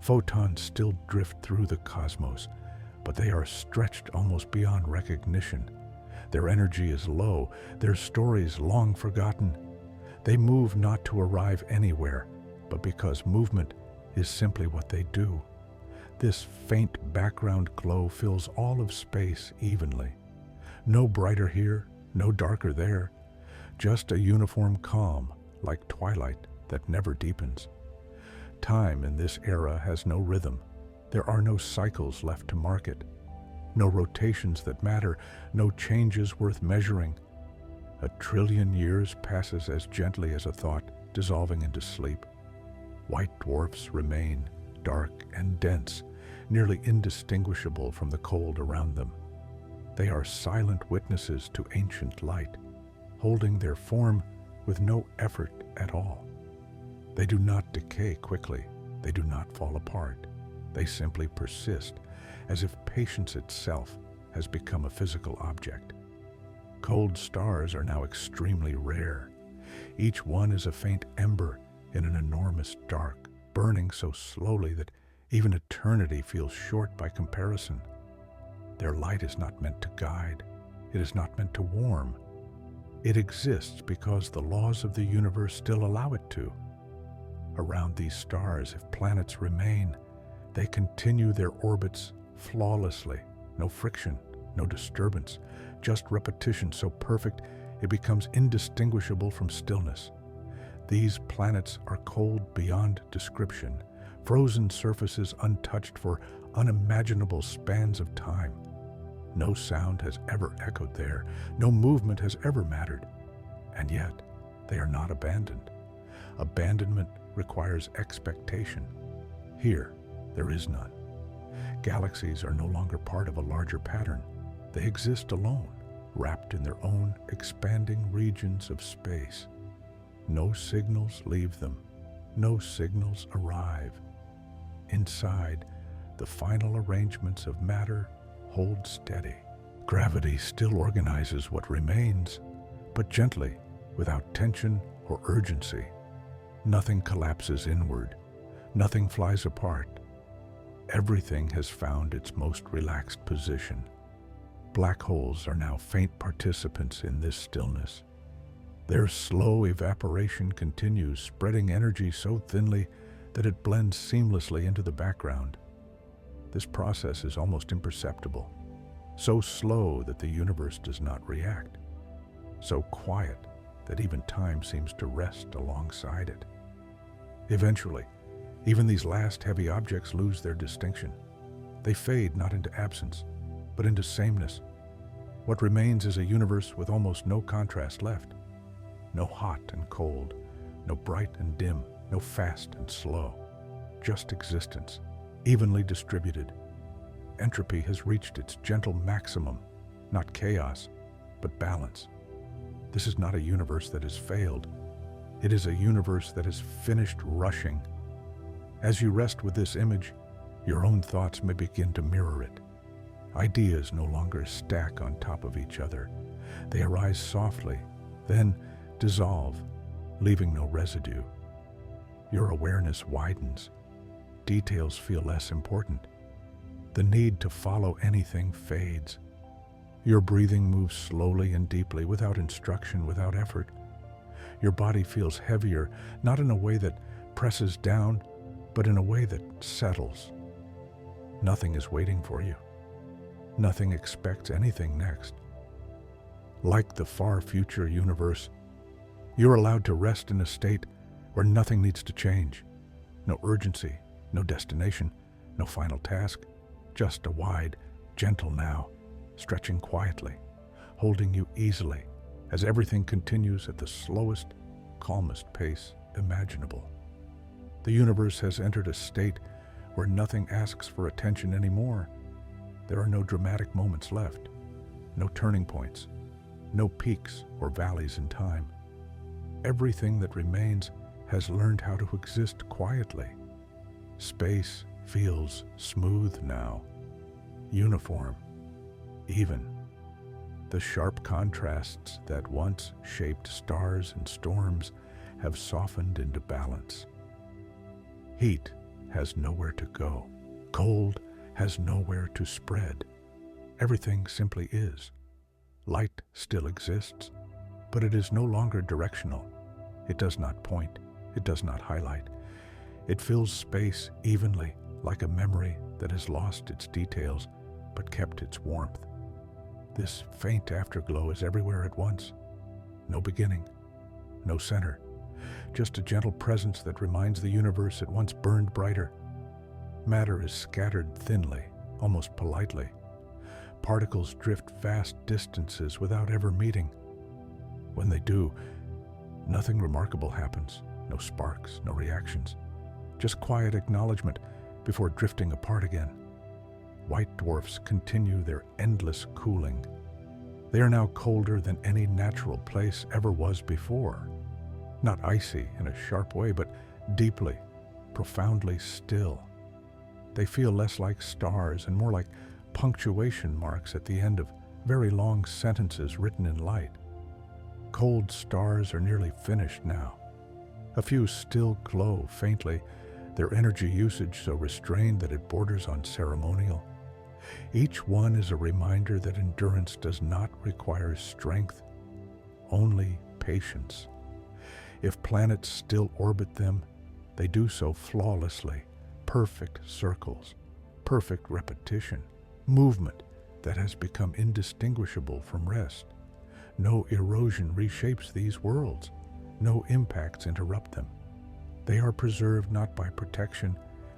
Photons still drift through the cosmos, but they are stretched almost beyond recognition. Their energy is low, their stories long forgotten. They move not to arrive anywhere, but because movement is simply what they do. This faint background glow fills all of space evenly. No brighter here, no darker there, just a uniform calm, like twilight that never deepens. Time in this era has no rhythm. There are no cycles left to mark it, no rotations that matter, no changes worth measuring. A trillion years passes as gently as a thought, dissolving into sleep. White dwarfs remain, dark and dense, nearly indistinguishable from the cold around them. They are silent witnesses to ancient light, holding their form with no effort at all. They do not decay quickly. They do not fall apart. They simply persist, as if patience itself has become a physical object. Cold stars are now extremely rare. Each one is a faint ember in an enormous dark, burning so slowly that even eternity feels short by comparison. Their light is not meant to guide. It is not meant to warm. It exists because the laws of the universe still allow it to. Around these stars, if planets remain, they continue their orbits flawlessly. No friction, no disturbance, just repetition so perfect it becomes indistinguishable from stillness. These planets are cold beyond description, frozen surfaces untouched for unimaginable spans of time. No sound has ever echoed there, no movement has ever mattered, and yet they are not abandoned. Abandonment requires expectation. Here, there is none. Galaxies are no longer part of a larger pattern. They exist alone, wrapped in their own expanding regions of space. No signals leave them. No signals arrive. Inside, the final arrangements of matter hold steady. Gravity still organizes what remains, but gently, without tension or urgency. Nothing collapses inward. Nothing flies apart. Everything has found its most relaxed position. Black holes are now faint participants in this stillness. Their slow evaporation continues, spreading energy so thinly that it blends seamlessly into the background. This process is almost imperceptible, so slow that the universe does not react, so quiet that even time seems to rest alongside it. Eventually, even these last heavy objects lose their distinction. They fade not into absence, but into sameness. What remains is a universe with almost no contrast left. No hot and cold, no bright and dim, no fast and slow. Just existence, evenly distributed. Entropy has reached its gentle maximum, not chaos, but balance. This is not a universe that has failed. It is a universe that has finished rushing. As you rest with this image, your own thoughts may begin to mirror it. Ideas no longer stack on top of each other. They arise softly, then dissolve, leaving no residue. Your awareness widens. Details feel less important. The need to follow anything fades. Your breathing moves slowly and deeply, without instruction, without effort. Your body feels heavier, not in a way that presses down, but in a way that settles. Nothing is waiting for you. Nothing expects anything next. Like the far future universe, you're allowed to rest in a state where nothing needs to change. No urgency, no destination, no final task, just a wide, gentle now, stretching quietly, holding you easily as everything continues at the slowest, calmest pace imaginable. The universe has entered a state where nothing asks for attention anymore. There are no dramatic moments left, no turning points, no peaks or valleys in time. Everything that remains has learned how to exist quietly. Space feels smooth now, uniform, even. The sharp contrasts that once shaped stars and storms have softened into balance. Heat has nowhere to go. Cold has nowhere to spread. Everything simply is. Light still exists, but it is no longer directional. It does not point. It does not highlight. It fills space evenly, like a memory that has lost its details but kept its warmth. This faint afterglow is everywhere at once. No beginning, no center, just a gentle presence that reminds the universe it once burned brighter. Matter is scattered thinly, almost politely. Particles drift vast distances without ever meeting. When they do, nothing remarkable happens. No sparks, no reactions. Just quiet acknowledgement before drifting apart again. White dwarfs continue their endless cooling. They are now colder than any natural place ever was before. Not icy in a sharp way, but deeply, profoundly still. They feel less like stars and more like punctuation marks at the end of very long sentences written in light. Cold stars are nearly finished now. A few still glow faintly, their energy usage so restrained that it borders on ceremonial. Each one is a reminder that endurance does not require strength, only patience. If planets still orbit them, they do so flawlessly. Perfect circles, perfect repetition, movement that has become indistinguishable from rest. No erosion reshapes these worlds. No impacts interrupt them. They are preserved not by protection,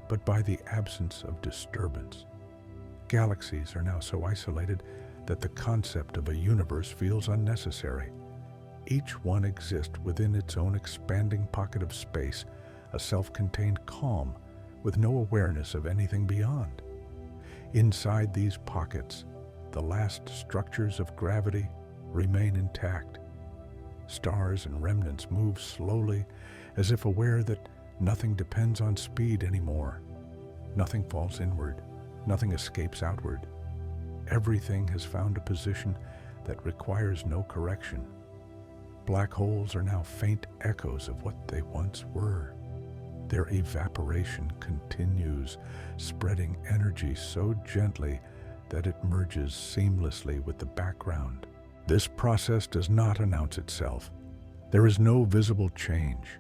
but by the absence of disturbance. Galaxies are now so isolated that the concept of a universe feels unnecessary. Each one exists within its own expanding pocket of space, a self-contained calm with no awareness of anything beyond. Inside these pockets, the last structures of gravity remain intact. Stars and remnants move slowly, as if aware that nothing depends on speed anymore. Nothing falls inward. Nothing escapes outward. Everything has found a position that requires no correction. Black holes are now faint echoes of what they once were. Their evaporation continues, spreading energy so gently that it merges seamlessly with the background. This process does not announce itself. There is no visible change,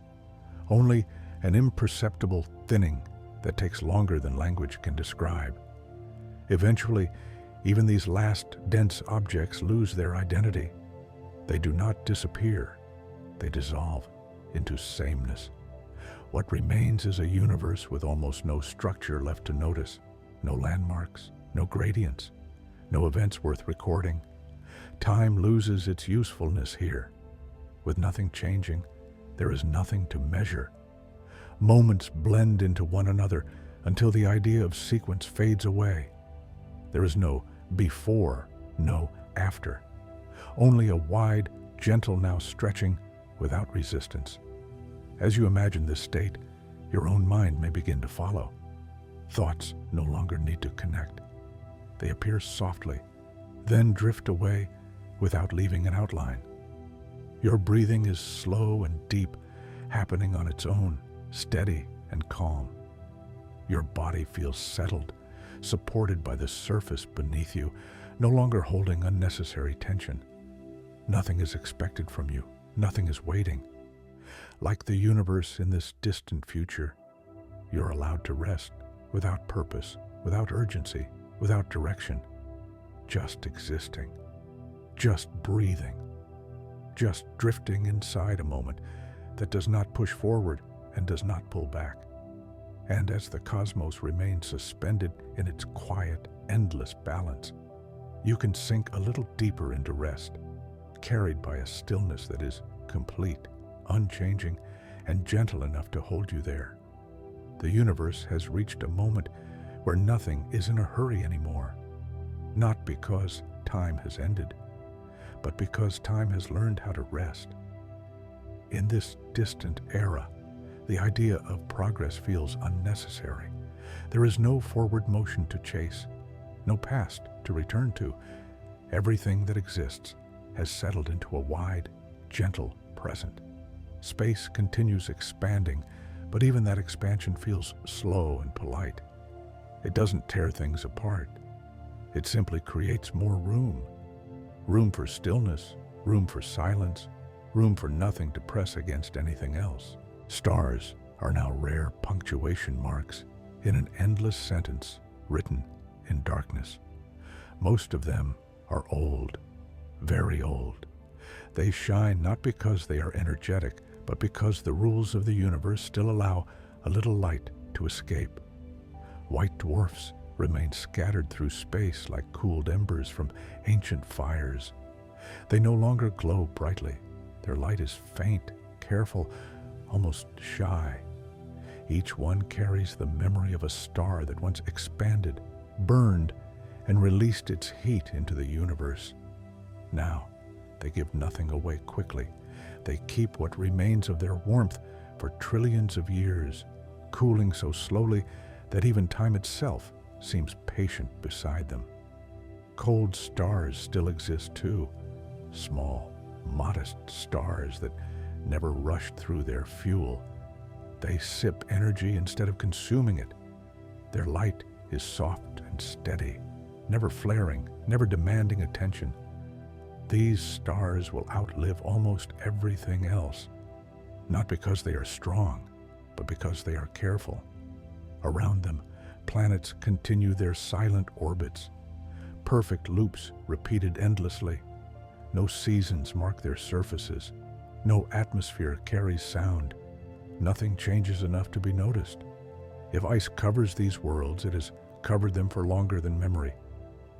only an imperceptible thinning that takes longer than language can describe. Eventually, even these last dense objects lose their identity. They do not disappear. They dissolve into sameness. What remains is a universe with almost no structure left to notice, no landmarks, no gradients, no events worth recording. Time loses its usefulness here. With nothing changing, there is nothing to measure. Moments blend into one another until the idea of sequence fades away. There is no before, no after. Only a wide, gentle now stretching without resistance. As you imagine this state, your own mind may begin to follow. Thoughts no longer need to connect. They appear softly, then drift away without leaving an outline. Your breathing is slow and deep, happening on its own, steady and calm. Your body feels settled, supported by the surface beneath you, no longer holding unnecessary tension. Nothing is expected from you. Nothing is waiting. Like the universe in this distant future, you're allowed to rest without purpose, without urgency, without direction. Just existing, just breathing, just drifting inside a moment that does not push forward and does not pull back. And as the cosmos remains suspended in its quiet, endless balance, you can sink a little deeper into rest, carried by a stillness that is complete, unchanging, and gentle enough to hold you there. The universe has reached a moment where nothing is in a hurry anymore, not because time has ended, but because time has learned how to rest. In this distant era, the idea of progress feels unnecessary. There is no forward motion to chase, no past to return to. Everything that exists has settled into a wide, gentle present. Space continues expanding, but even that expansion feels slow and polite. It doesn't tear things apart. It simply creates more room. Room for stillness, room for silence, room for nothing to press against anything else. Stars are now rare punctuation marks in an endless sentence written in darkness. Most of them are old, very old. They shine not because they are energetic, but because the rules of the universe still allow a little light to escape. White dwarfs remain scattered through space like cooled embers from ancient fires. They no longer glow brightly. Their light is faint, careful, almost shy. Each one carries the memory of a star that once expanded, burned, and released its heat into the universe. Now, they give nothing away quickly. They keep what remains of their warmth for trillions of years, cooling so slowly that even time itself seems patient beside them. Cold stars still exist too, small, modest stars that never rushed through their fuel. They sip energy instead of consuming it. Their light is soft and steady, never flaring, never demanding attention. These stars will outlive almost everything else, not because they are strong, but because they are careful. Around them, planets continue their silent orbits, perfect loops repeated endlessly. No seasons mark their surfaces. No atmosphere carries sound. Nothing changes enough to be noticed. If ice covers these worlds, it has covered them for longer than memory.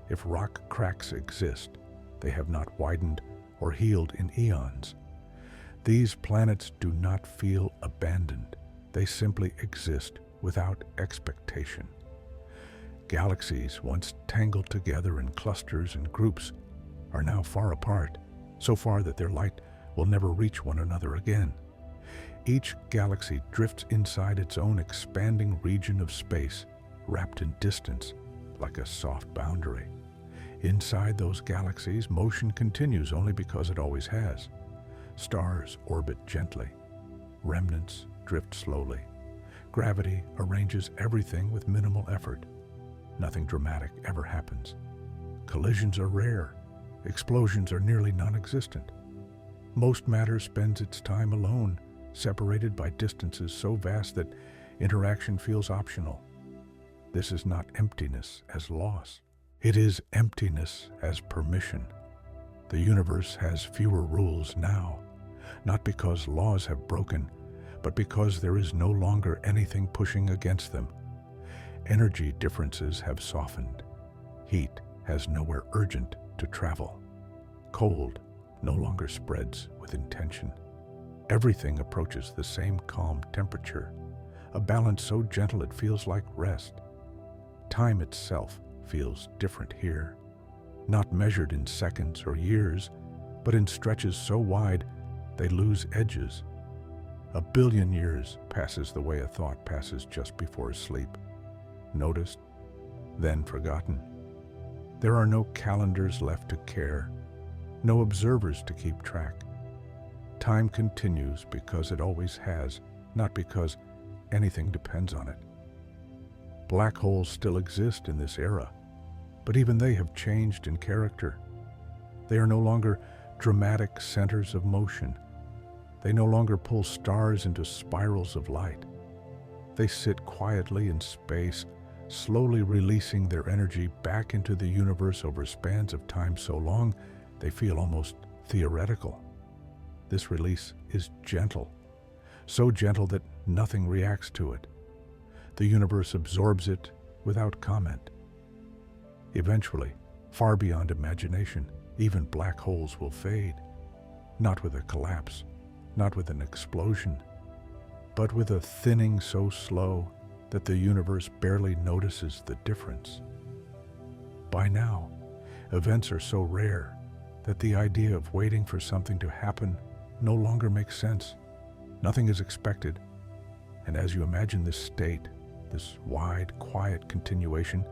If rock cracks exist, they have not widened or healed in eons. These planets do not feel abandoned. They simply exist without expectation. Galaxies, once tangled together in clusters and groups, are now far apart, so far that their light will never reach one another again. Each galaxy drifts inside its own expanding region of space, wrapped in distance like a soft boundary. Inside those galaxies, motion continues only because it always has. Stars orbit gently. Remnants drift slowly. Gravity arranges everything with minimal effort. Nothing dramatic ever happens. Collisions are rare. Explosions are nearly non-existent. Most matter spends its time alone, separated by distances so vast that interaction feels optional. This is not emptiness as loss. It is emptiness as permission. The universe has fewer rules now, not because laws have broken, but because there is no longer anything pushing against them. Energy differences have softened. Heat has nowhere urgent to travel. Cold no longer spreads with intention. Everything approaches the same calm temperature, a balance so gentle it feels like rest. Time itself feels different here, not measured in seconds or years, but in stretches so wide they lose edges. 1 billion years passes the way a thought passes just before sleep, noticed, then forgotten. There are no calendars left to care, no observers to keep track. Time continues because it always has, not because anything depends on it. Black holes still exist in this era, but even they have changed in character. They are no longer dramatic centers of motion. They no longer pull stars into spirals of light. They sit quietly in space, slowly releasing their energy back into the universe over spans of time so long they feel almost theoretical. This release is gentle, so gentle that nothing reacts to it. The universe absorbs it without comment. Eventually, far beyond imagination, even black holes will fade, not with a collapse, not with an explosion, but with a thinning so slow that the universe barely notices the difference. By now, events are so rare that the idea of waiting for something to happen no longer makes sense. Nothing is expected, and as you imagine this state, this wide, quiet continuation,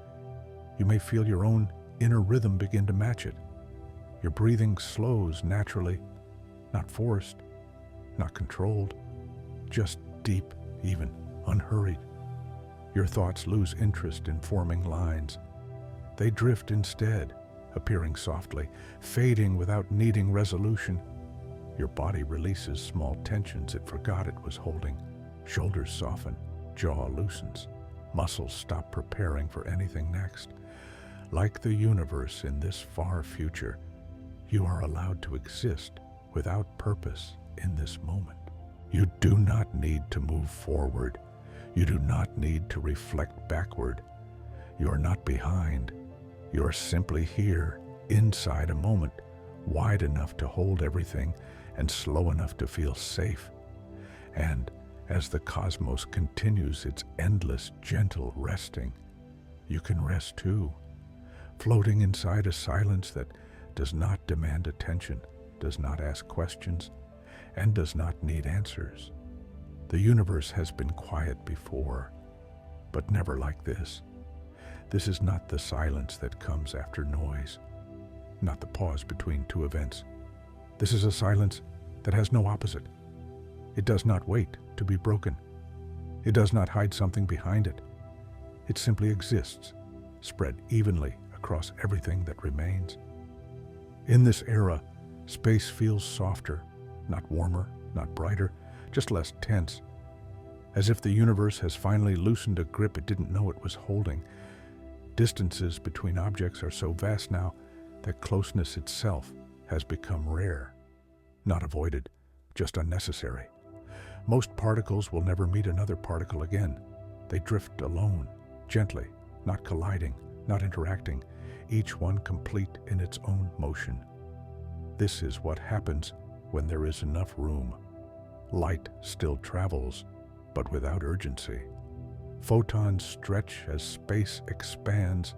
you may feel your own inner rhythm begin to match it. Your breathing slows naturally, not forced, not controlled, just deep, even unhurried. Your thoughts lose interest in forming lines. They drift instead, appearing softly, fading without needing resolution. Your body releases small tensions it forgot it was holding. Shoulders soften, jaw loosens, muscles stop preparing for anything next. Like the universe in this far future, you are allowed to exist without purpose in this moment. You do not need to move forward. You do not need to reflect backward. You are not behind. You are simply here, inside a moment, wide enough to hold everything and slow enough to feel safe. And as the cosmos continues its endless, gentle resting, you can rest too, floating inside a silence that does not demand attention, does not ask questions, and does not need answers. The universe has been quiet before, but never like this. This is not the silence that comes after noise, not the pause between two events. This is a silence that has no opposite. It does not wait to be broken. It does not hide something behind it. It simply exists, spread evenly across everything that remains. In this era, space feels softer, not warmer, not brighter, just less tense, as if the universe has finally loosened a grip it didn't know it was holding. Distances between objects are so vast now that closeness itself has become rare, not avoided, just unnecessary. Most particles will never meet another particle again. They drift alone, gently, not colliding, not interacting, each one complete in its own motion. This is what happens when there is enough room. Light still travels, but without urgency. Photons stretch as space expands,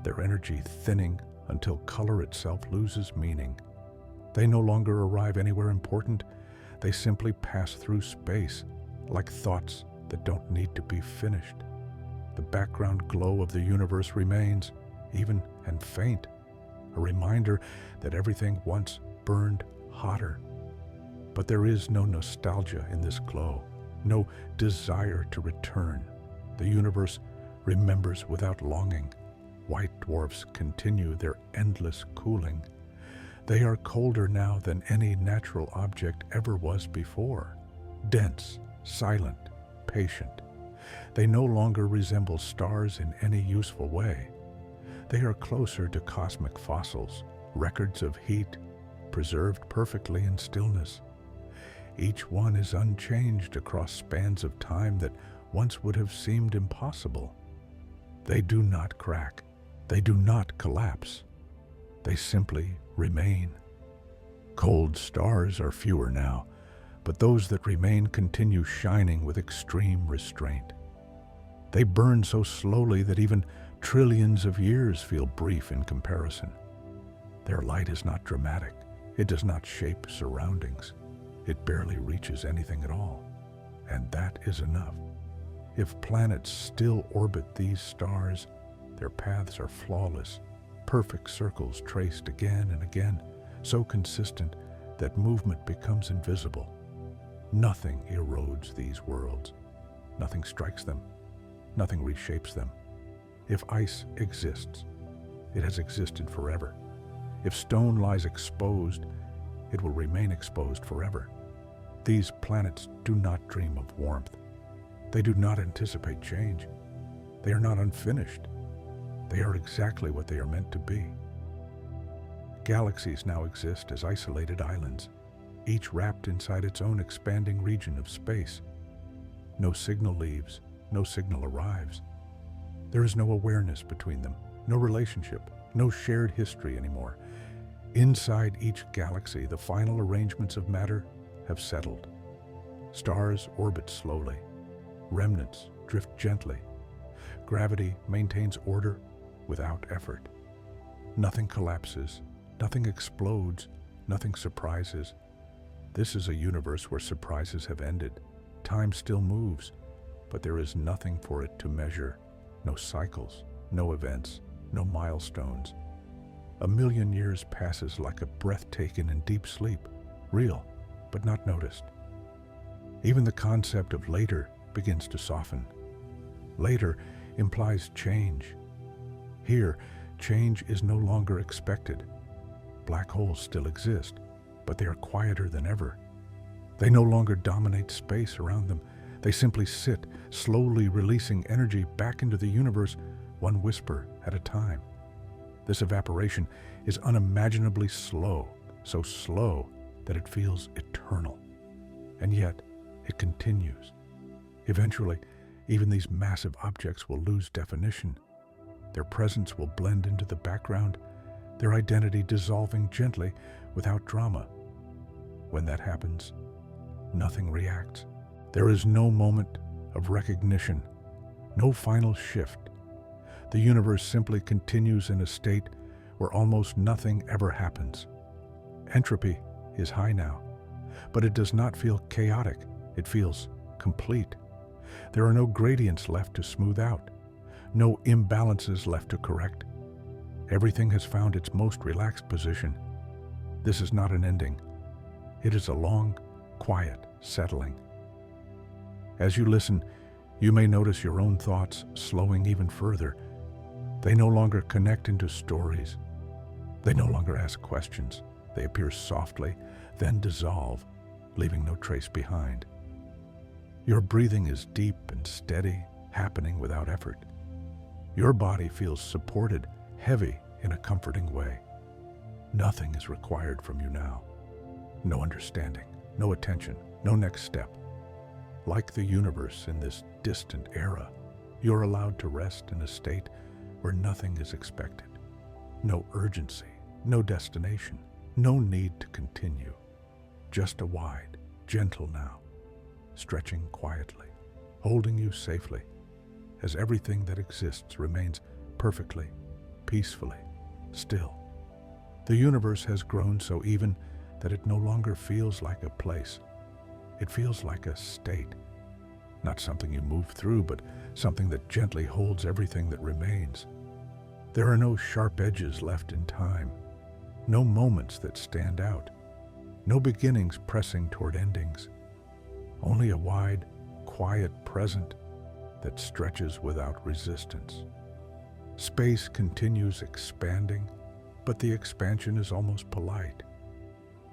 their energy thinning until color itself loses meaning. They no longer arrive anywhere important. They simply pass through space, like thoughts that don't need to be finished. The background glow of the universe remains, even and faint, a reminder that everything once burned hotter. But there is no nostalgia in this glow, no desire to return. The universe remembers without longing. White dwarfs continue their endless cooling. They are colder now than any natural object ever was before. Dense, silent, patient. They no longer resemble stars in any useful way. They are closer to cosmic fossils, records of heat, preserved perfectly in stillness. Each one is unchanged across spans of time that once would have seemed impossible. They do not crack. They do not collapse. They simply remain. Cold stars are fewer now, but those that remain continue shining with extreme restraint. They burn so slowly that even trillions of years feel brief in comparison. Their light is not dramatic. It does not shape surroundings. It barely reaches anything at all. And that is enough. If planets still orbit these stars, their paths are flawless, perfect circles traced again and again, so consistent that movement becomes invisible. Nothing erodes these worlds. Nothing strikes them. Nothing reshapes them. If ice exists, it has existed forever. If stone lies exposed, it will remain exposed forever. These planets do not dream of warmth. They do not anticipate change. They are not unfinished. They are exactly what they are meant to be. Galaxies now exist as isolated islands, each wrapped inside its own expanding region of space. No signal leaves, no signal arrives. There is no awareness between them, no relationship, no shared history anymore. Inside each galaxy, the final arrangements of matter have settled. Stars orbit slowly. Remnants drift gently. Gravity maintains order without effort. Nothing collapses, nothing explodes, nothing surprises. This is a universe where surprises have ended. Time still moves, but there is nothing for it to measure. No cycles, no events, no milestones. 1,000,000 years passes like a breath taken in deep sleep, real, but not noticed. Even the concept of later begins to soften. Later implies change. Here, change is no longer expected. Black holes still exist, but they are quieter than ever. They no longer dominate space around them. They simply sit, slowly releasing energy back into the universe, one whisper at a time. This evaporation is unimaginably slow, so slow that it feels eternal. And yet, it continues. Eventually, even these massive objects will lose definition. Their presence will blend into the background, their identity dissolving gently without drama. When that happens, nothing reacts. There is no moment of recognition, no final shift. The universe simply continues in a state where almost nothing ever happens. Entropy is high now, but it does not feel chaotic. It feels complete. There are no gradients left to smooth out, no imbalances left to correct. Everything has found its most relaxed position. This is not an ending. It is a long, quiet settling. As you listen, you may notice your own thoughts slowing even further. They no longer connect into stories. They no longer ask questions. They appear softly, then dissolve, leaving no trace behind. Your breathing is deep and steady, happening without effort. Your body feels supported, heavy in a comforting way. Nothing is required from you now. No understanding, no attention, no next step. Like the universe in this distant era, you're allowed to rest in a state where nothing is expected. No urgency, no destination, no need to continue. Just a wide, gentle now, stretching quietly, holding you safely, as everything that exists remains perfectly, peacefully, still. The universe has grown so even that it no longer feels like a place. It feels like a state. Not something you move through, but something that gently holds everything that remains. There are no sharp edges left in time, no moments that stand out, no beginnings pressing toward endings. Only a wide, quiet present that stretches without resistance. Space continues expanding, but the expansion is almost polite.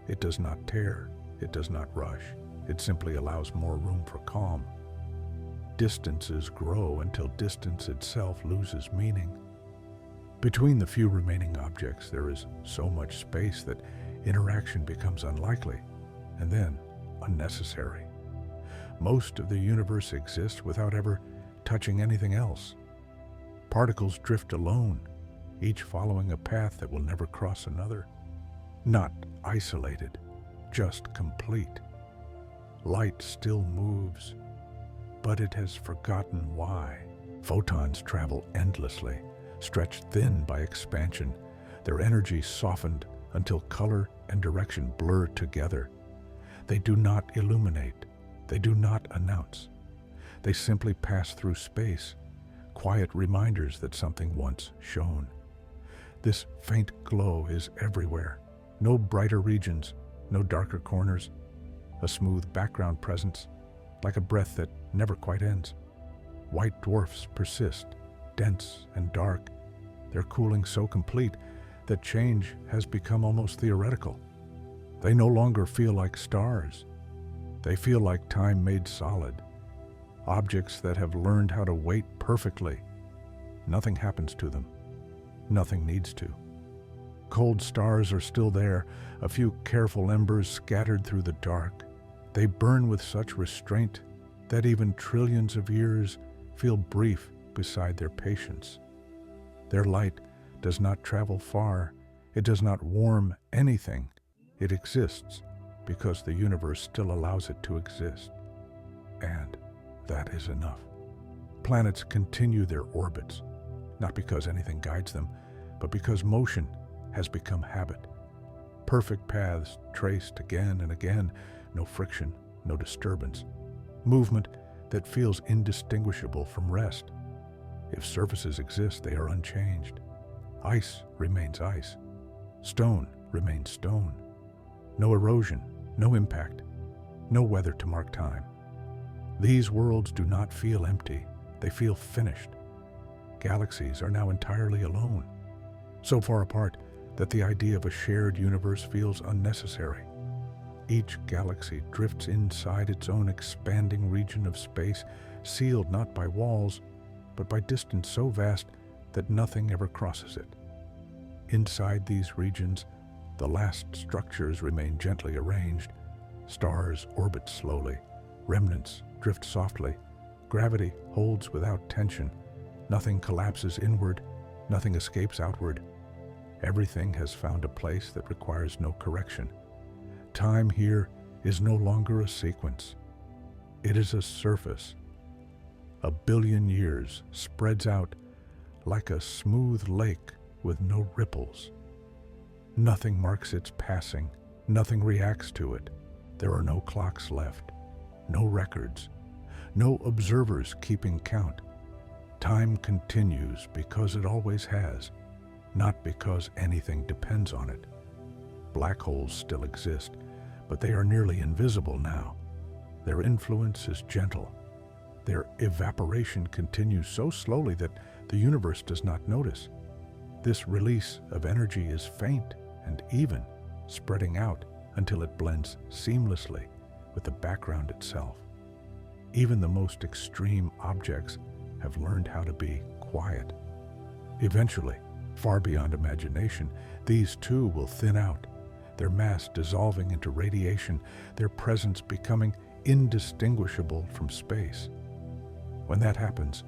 It does not tear, it does not rush, it simply allows more room for calm. distances grow until distance itself loses meaning. Between the few remaining objects, there is so much space that interaction becomes unlikely, and then unnecessary. Most of the universe exists without ever touching anything else. Particles drift alone, each following a path that will never cross another. Not isolated, just complete. Light still moves, but it has forgotten why. Photons travel endlessly, stretched thin by expansion, their energy softened until color and direction blur together. They do not illuminate, they do not announce. They simply pass through space, quiet reminders that something once shone. This faint glow is everywhere. No brighter regions, no darker corners, a smooth background presence, like a breath that never quite ends. White dwarfs persist, dense and dark, their cooling so complete that change has become almost theoretical. They no longer feel like stars. They feel like time made solid, objects that have learned how to wait perfectly. Nothing happens to them. Nothing needs to. Cold stars are still there, a few careful embers scattered through the dark. They burn with such restraint that even trillions of years feel brief beside their patience. Their light does not travel far. It does not warm anything. It exists because the universe still allows it to exist. And that is enough. Planets continue their orbits, not because anything guides them, but because motion has become habit. Perfect paths traced again and again, no friction, no disturbance. Movement that feels indistinguishable from rest. If surfaces exist, they are unchanged. Ice remains ice. Stone remains stone. No erosion, no impact, no weather to mark time. These worlds do not feel empty. They feel finished. Galaxies are now entirely alone, so far apart that the idea of a shared universe feels unnecessary. Each galaxy drifts inside its own expanding region of space, sealed not by walls, but by distance so vast that nothing ever crosses it. Inside these regions, the last structures remain gently arranged. Stars orbit slowly, remnants drift softly, gravity holds without tension, nothing collapses inward, nothing escapes outward. Everything has found a place that requires no correction. Time here is no longer a sequence. It is a surface. A billion years spreads out like a smooth lake with no ripples. Nothing marks its passing. Nothing reacts to it. There are no clocks left, no records, no observers keeping count. Time continues because it always has, not because anything depends on it. Black holes still exist, but they are nearly invisible now. Their influence is gentle. Their evaporation continues so slowly that the universe does not notice. This release of energy is faint and even, spreading out until it blends seamlessly with the background itself. Even the most extreme objects have learned how to be quiet. Eventually, far beyond imagination, these too will thin out, their mass dissolving into radiation, their presence becoming indistinguishable from space. When that happens,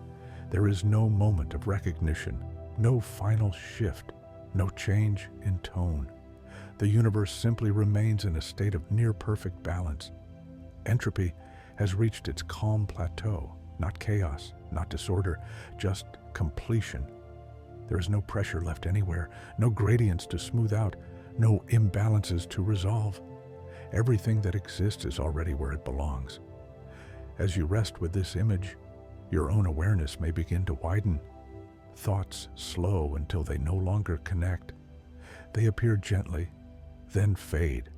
there is no moment of recognition, no final shift, no change in tone. The universe simply remains in a state of near-perfect balance. Entropy has reached its calm plateau, not chaos, not disorder, just completion. There is no pressure left anywhere, no gradients to smooth out, no imbalances to resolve. Everything that exists is already where it belongs. As you rest with this image, your own awareness may begin to widen. Thoughts slow until they no longer connect. They appear gently, then fade,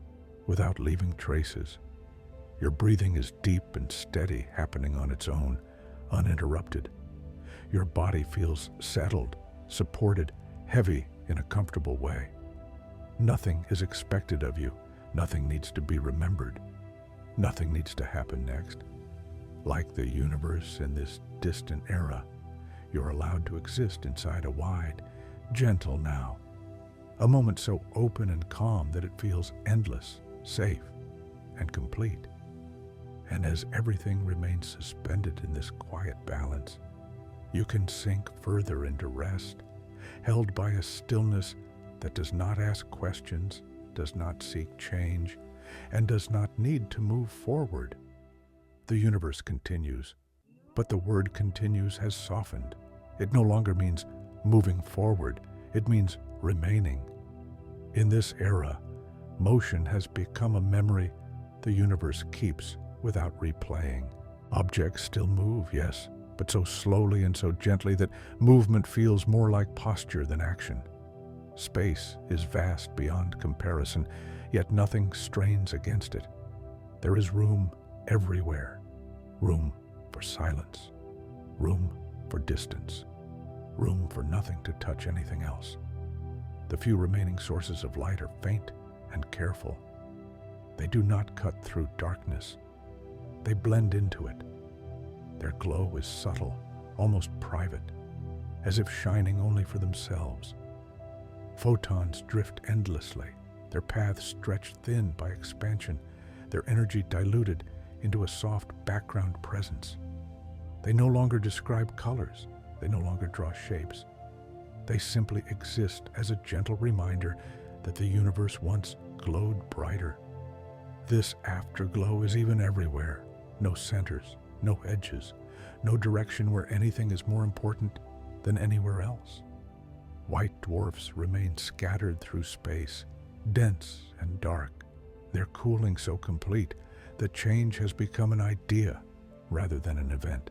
without leaving traces. Your breathing is deep and steady, happening on its own, uninterrupted. Your body feels settled, supported, heavy in a comfortable way. Nothing is expected of you. Nothing needs to be remembered. Nothing needs to happen next. Like the universe in this distant era, you're allowed to exist inside a wide, gentle now. A moment so open and calm that it feels endless, safe, and complete. And as everything remains suspended in this quiet balance, you can sink further into rest, held by a stillness that does not ask questions, does not seek change, and does not need to move forward. The universe continues, but the word continues has softened. It no longer means moving forward, it means remaining. In this era, motion has become a memory the universe keeps without replaying. Objects still move, yes, but so slowly and so gently that movement feels more like posture than action. Space is vast beyond comparison, yet nothing strains against it. There is room everywhere. Room for silence. Room for distance. Room for nothing to touch anything else. The few remaining sources of light are faint and careful. They do not cut through darkness. They blend into it. Their glow is subtle, almost private, as if shining only for themselves. Photons drift endlessly, their paths stretched thin by expansion, their energy diluted into a soft background presence. They no longer describe colors, they no longer draw shapes. They simply exist as a gentle reminder that the universe once glowed brighter. This afterglow is even everywhere. No centers, no edges, no direction where anything is more important than anywhere else. White dwarfs remain scattered through space, dense and dark, their cooling so complete that change has become an idea rather than an event.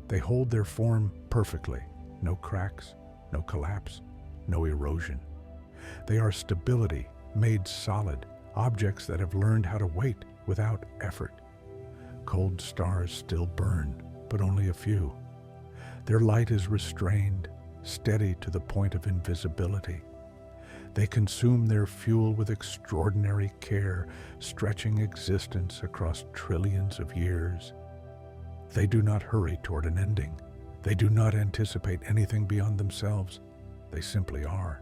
They hold their form perfectly, no cracks, no collapse, no erosion. They are stability made solid, objects that have learned how to wait without effort. Cold stars still burn, but only a few. Their light is restrained, steady to the point of invisibility. They consume their fuel with extraordinary care, stretching existence across trillions of years. They do not hurry toward an ending. They do not anticipate anything beyond themselves. They simply are.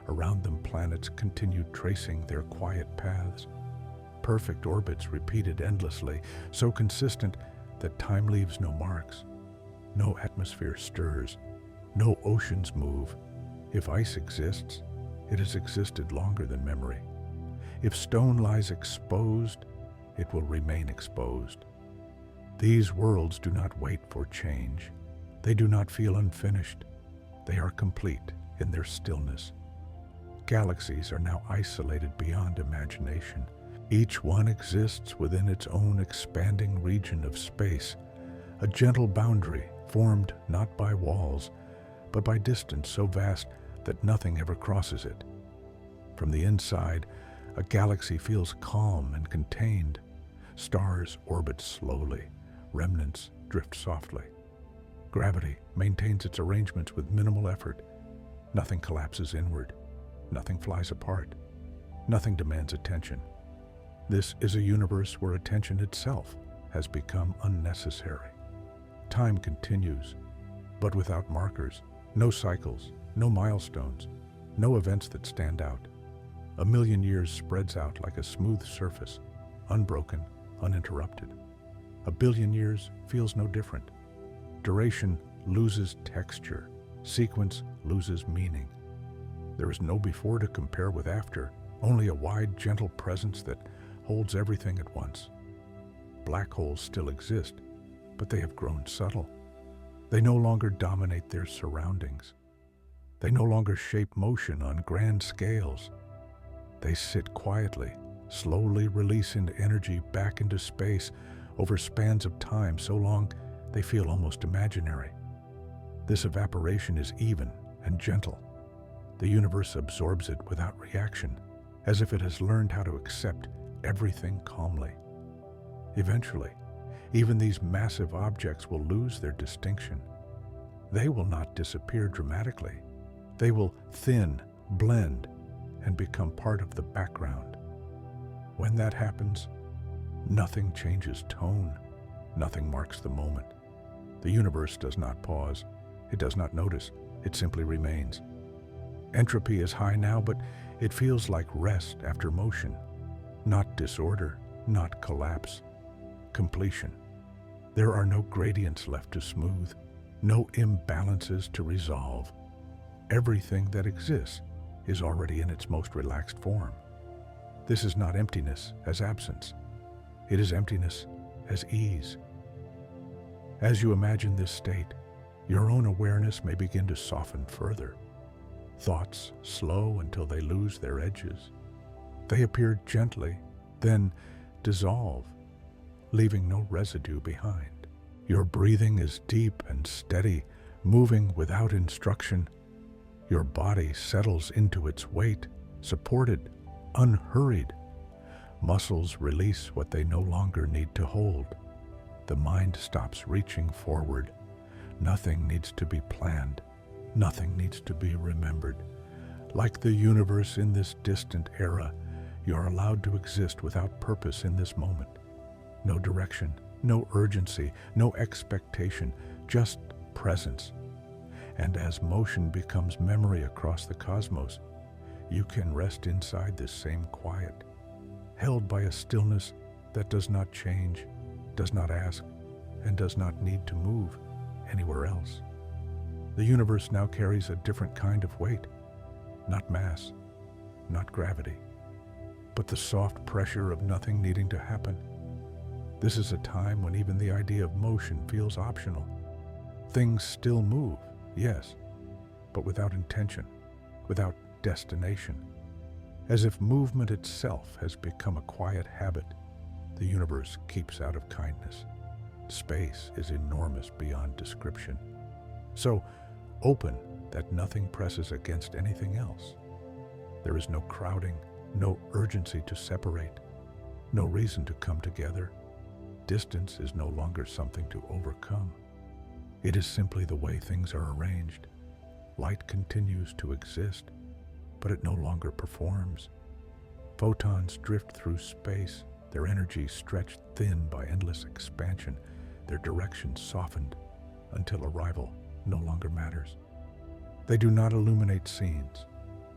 Around them, planets continue tracing their quiet paths. Perfect orbits repeated endlessly, so consistent that time leaves no marks. No atmosphere stirs. No oceans move. If ice exists, it has existed longer than memory. If stone lies exposed, it will remain exposed. These worlds do not wait for change. They do not feel unfinished. They are complete in their stillness. Galaxies are now isolated beyond imagination. Each one exists within its own expanding region of space, a gentle boundary formed not by walls, but by distance so vast that nothing ever crosses it. From the inside, a galaxy feels calm and contained. Stars orbit slowly, remnants drift softly. Gravity maintains its arrangements with minimal effort. Nothing collapses inward. Nothing flies apart. Nothing demands attention. This is a universe where attention itself has become unnecessary. Time continues, but without markers, no cycles, no milestones, no events that stand out. 1,000,000 years spreads out like a smooth surface, unbroken, uninterrupted. 1,000,000,000 years feels no different. Duration loses texture, sequence loses meaning. There is no before to compare with after, only a wide, gentle presence that holds everything at once. Black holes still exist, but they have grown subtle. They no longer dominate their surroundings. They no longer shape motion on grand scales. They sit quietly, slowly release into energy back into space over spans of time so long they feel almost imaginary. This evaporation is even and gentle. The universe absorbs it without reaction, as if it has learned how to accept everything calmly. Eventually, even these massive objects will lose their distinction. They will not disappear dramatically. They will thin, blend, and become part of the background. When that happens, nothing changes tone, Nothing marks the moment. The universe does not pause. It does not notice. It simply remains. Entropy is high now, but it feels like rest after motion. Not disorder, not collapse. Completion. There are no gradients left to smooth, no imbalances to resolve. Everything that exists is already in its most relaxed form. This is not emptiness as absence. It is emptiness as ease. As you imagine this state, your own awareness may begin to soften further. Thoughts slow until they lose their edges. They appear gently, then dissolve, leaving no residue behind. Your breathing is deep and steady, moving without instruction. Your body settles into its weight, supported, unhurried. Muscles release what they no longer need to hold. The mind stops reaching forward. Nothing needs to be planned. Nothing needs to be remembered. Like the universe in this distant era, you are allowed to exist without purpose in this moment. No direction, no urgency, no expectation, just presence. And as motion becomes memory across the cosmos, you can rest inside this same quiet, held by a stillness that does not change, does not ask, and does not need to move anywhere else. The universe now carries a different kind of weight, not mass, not gravity, but the soft pressure of nothing needing to happen. This is a time when even the idea of motion feels optional. Things still move, yes, but without intention, without destination. As if movement itself has become a quiet habit, the universe keeps out of kindness. Space is enormous beyond description. So open that nothing presses against anything else. There is no crowding, no urgency to separate, no reason to come together. Distance is no longer something to overcome. It is simply the way things are arranged. Light continues to exist, but it no longer performs. Photons drift through space, their energy stretched thin by endless expansion, their direction softened until arrival no longer matters. They do not illuminate scenes.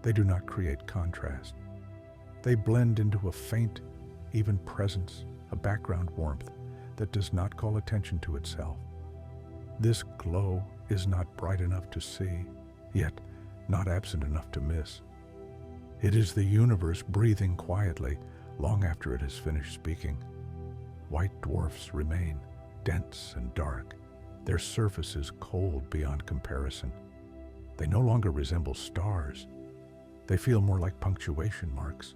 They do not create contrast. They blend into a faint, even presence, a background warmth that does not call attention to itself. This glow is not bright enough to see, yet not absent enough to miss. It is the universe breathing quietly long after it has finished speaking. White dwarfs remain, dense and dark, their surfaces cold beyond comparison. They no longer resemble stars. They feel more like punctuation marks,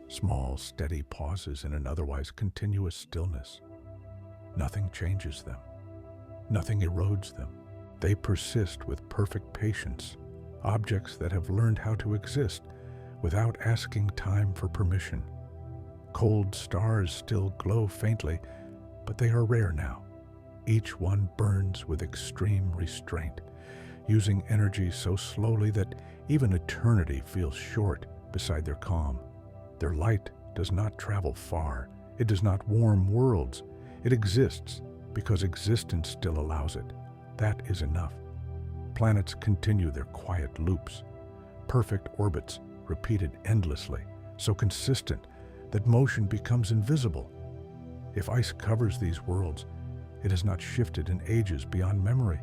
small, steady pauses in an otherwise continuous stillness. Nothing changes them. Nothing erodes them. They persist with perfect patience, objects that have learned how to exist without asking time for permission. Cold stars still glow faintly, but they are rare now. Each one burns with extreme restraint, using energy so slowly that even eternity feels short beside their calm. Their light does not travel far. It does not warm worlds. It exists because existence still allows it. That is enough. Planets continue their quiet loops, perfect orbits repeated endlessly, so consistent that motion becomes invisible. If ice covers these worlds, it has not shifted in ages beyond memory.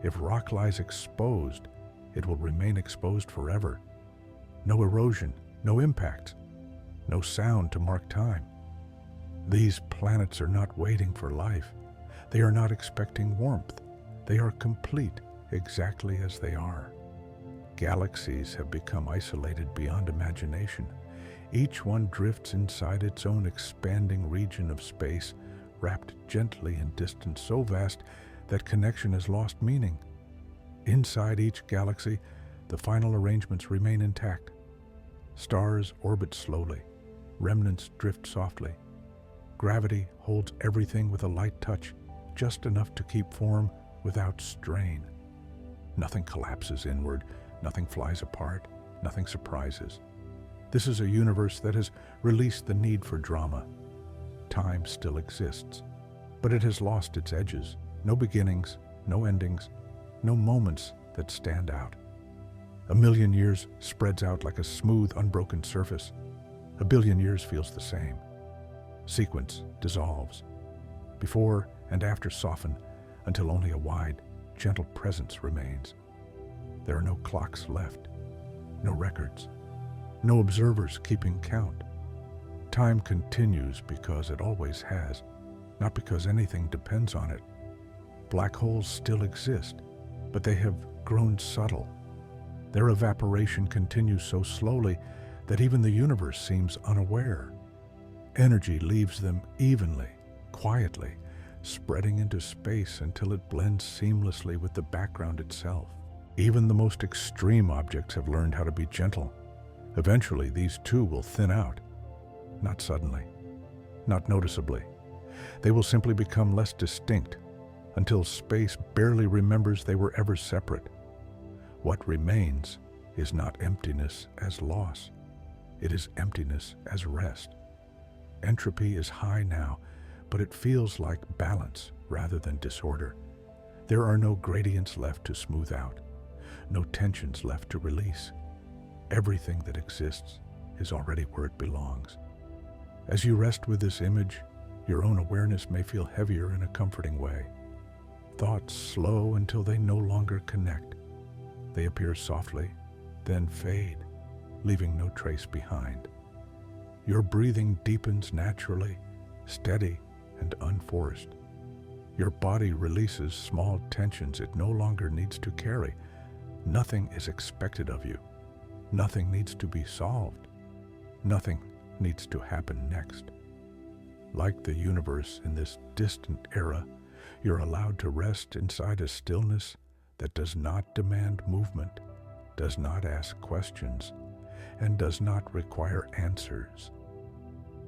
If rock lies exposed, it will remain exposed forever. No erosion, no impact, no sound to mark time. These planets are not waiting for life. They are not expecting warmth. They are complete exactly as they are. Galaxies have become isolated beyond imagination. Each one drifts inside its own expanding region of space, wrapped gently in distance so vast that connection has lost meaning. Inside each galaxy, the final arrangements remain intact. Stars orbit slowly. Remnants drift softly. Gravity holds everything with a light touch, just enough to keep form without strain. Nothing collapses inward, nothing flies apart, nothing surprises. This is a universe that has released the need for drama. Time still exists, but it has lost its edges. No beginnings, no endings, no moments that stand out. A million years spreads out like a smooth, unbroken surface. A billion years feels the same. Sequence dissolves. Before and after soften until only a wide, gentle presence remains. There are no clocks left, no records, no observers keeping count. Time continues because it always has, not because anything depends on it. Black holes still exist, but they have grown subtle. Their evaporation continues so slowly that even the universe seems unaware. Energy leaves them evenly, quietly, spreading into space until it blends seamlessly with the background itself. Even the most extreme objects have learned how to be gentle. Eventually, these too will thin out. Not suddenly, not noticeably. They will simply become less distinct until space barely remembers they were ever separate. What remains is not emptiness as loss. It is emptiness as rest. Entropy is high now, but it feels like balance rather than disorder. There are no gradients left to smooth out, no tensions left to release. Everything that exists is already where it belongs. As you rest with this image, your own awareness may feel heavier in a comforting way. Thoughts slow until they no longer connect. They appear softly, then fade, leaving no trace behind. Your breathing deepens naturally, steady and unforced. Your body releases small tensions it no longer needs to carry. Nothing is expected of you. Nothing needs to be solved. Nothing needs to happen next. Like the universe in this distant era, you're allowed to rest inside a stillness that does not demand movement, does not ask questions, and does not require answers.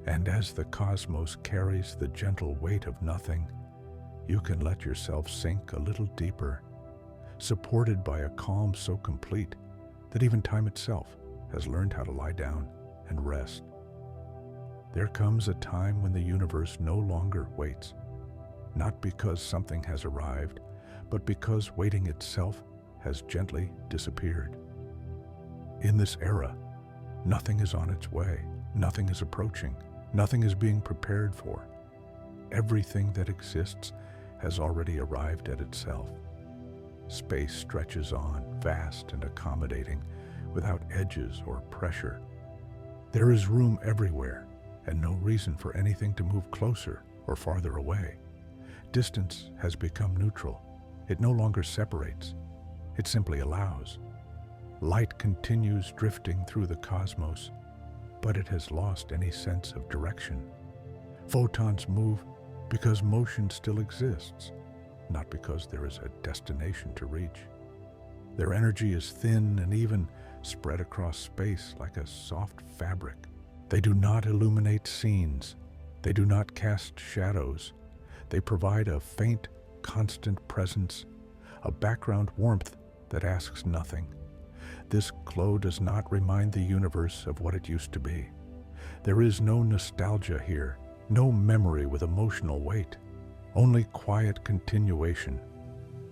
And as the cosmos carries the gentle weight of nothing, you can let yourself sink a little deeper, supported by a calm so complete that even time itself has learned how to lie down and rest. There comes a time when the universe no longer waits, not because something has arrived, but because waiting itself has gently disappeared. In this era, nothing is on its way, nothing is approaching, nothing is being prepared for. Everything that exists has already arrived at itself. Space stretches on, vast and accommodating, without edges or pressure. There is room everywhere, and no reason for anything to move closer or farther away. Distance has become neutral. It no longer separates. It simply allows. Light continues drifting through the cosmos, but it has lost any sense of direction. Photons move because motion still exists, not because there is a destination to reach. Their energy is thin and even, spread across space like a soft fabric. They do not illuminate scenes. They do not cast shadows. They provide a faint, constant presence, a background warmth that asks nothing. This glow does not remind the universe of what it used to be. There is no nostalgia here, no memory with emotional weight, only quiet continuation.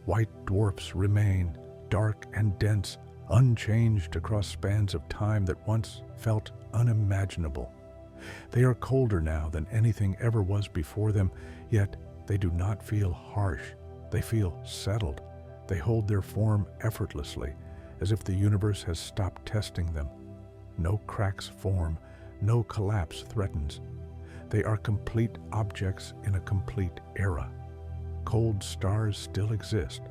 White dwarfs remain, dark and dense, unchanged across spans of time that once felt unimaginable. They are colder now than anything ever was before them, yet they do not feel harsh. They feel settled. They hold their form effortlessly, as if the universe has stopped testing them. No cracks form, no collapse threatens. They are complete objects in a complete era. Cold stars still exist,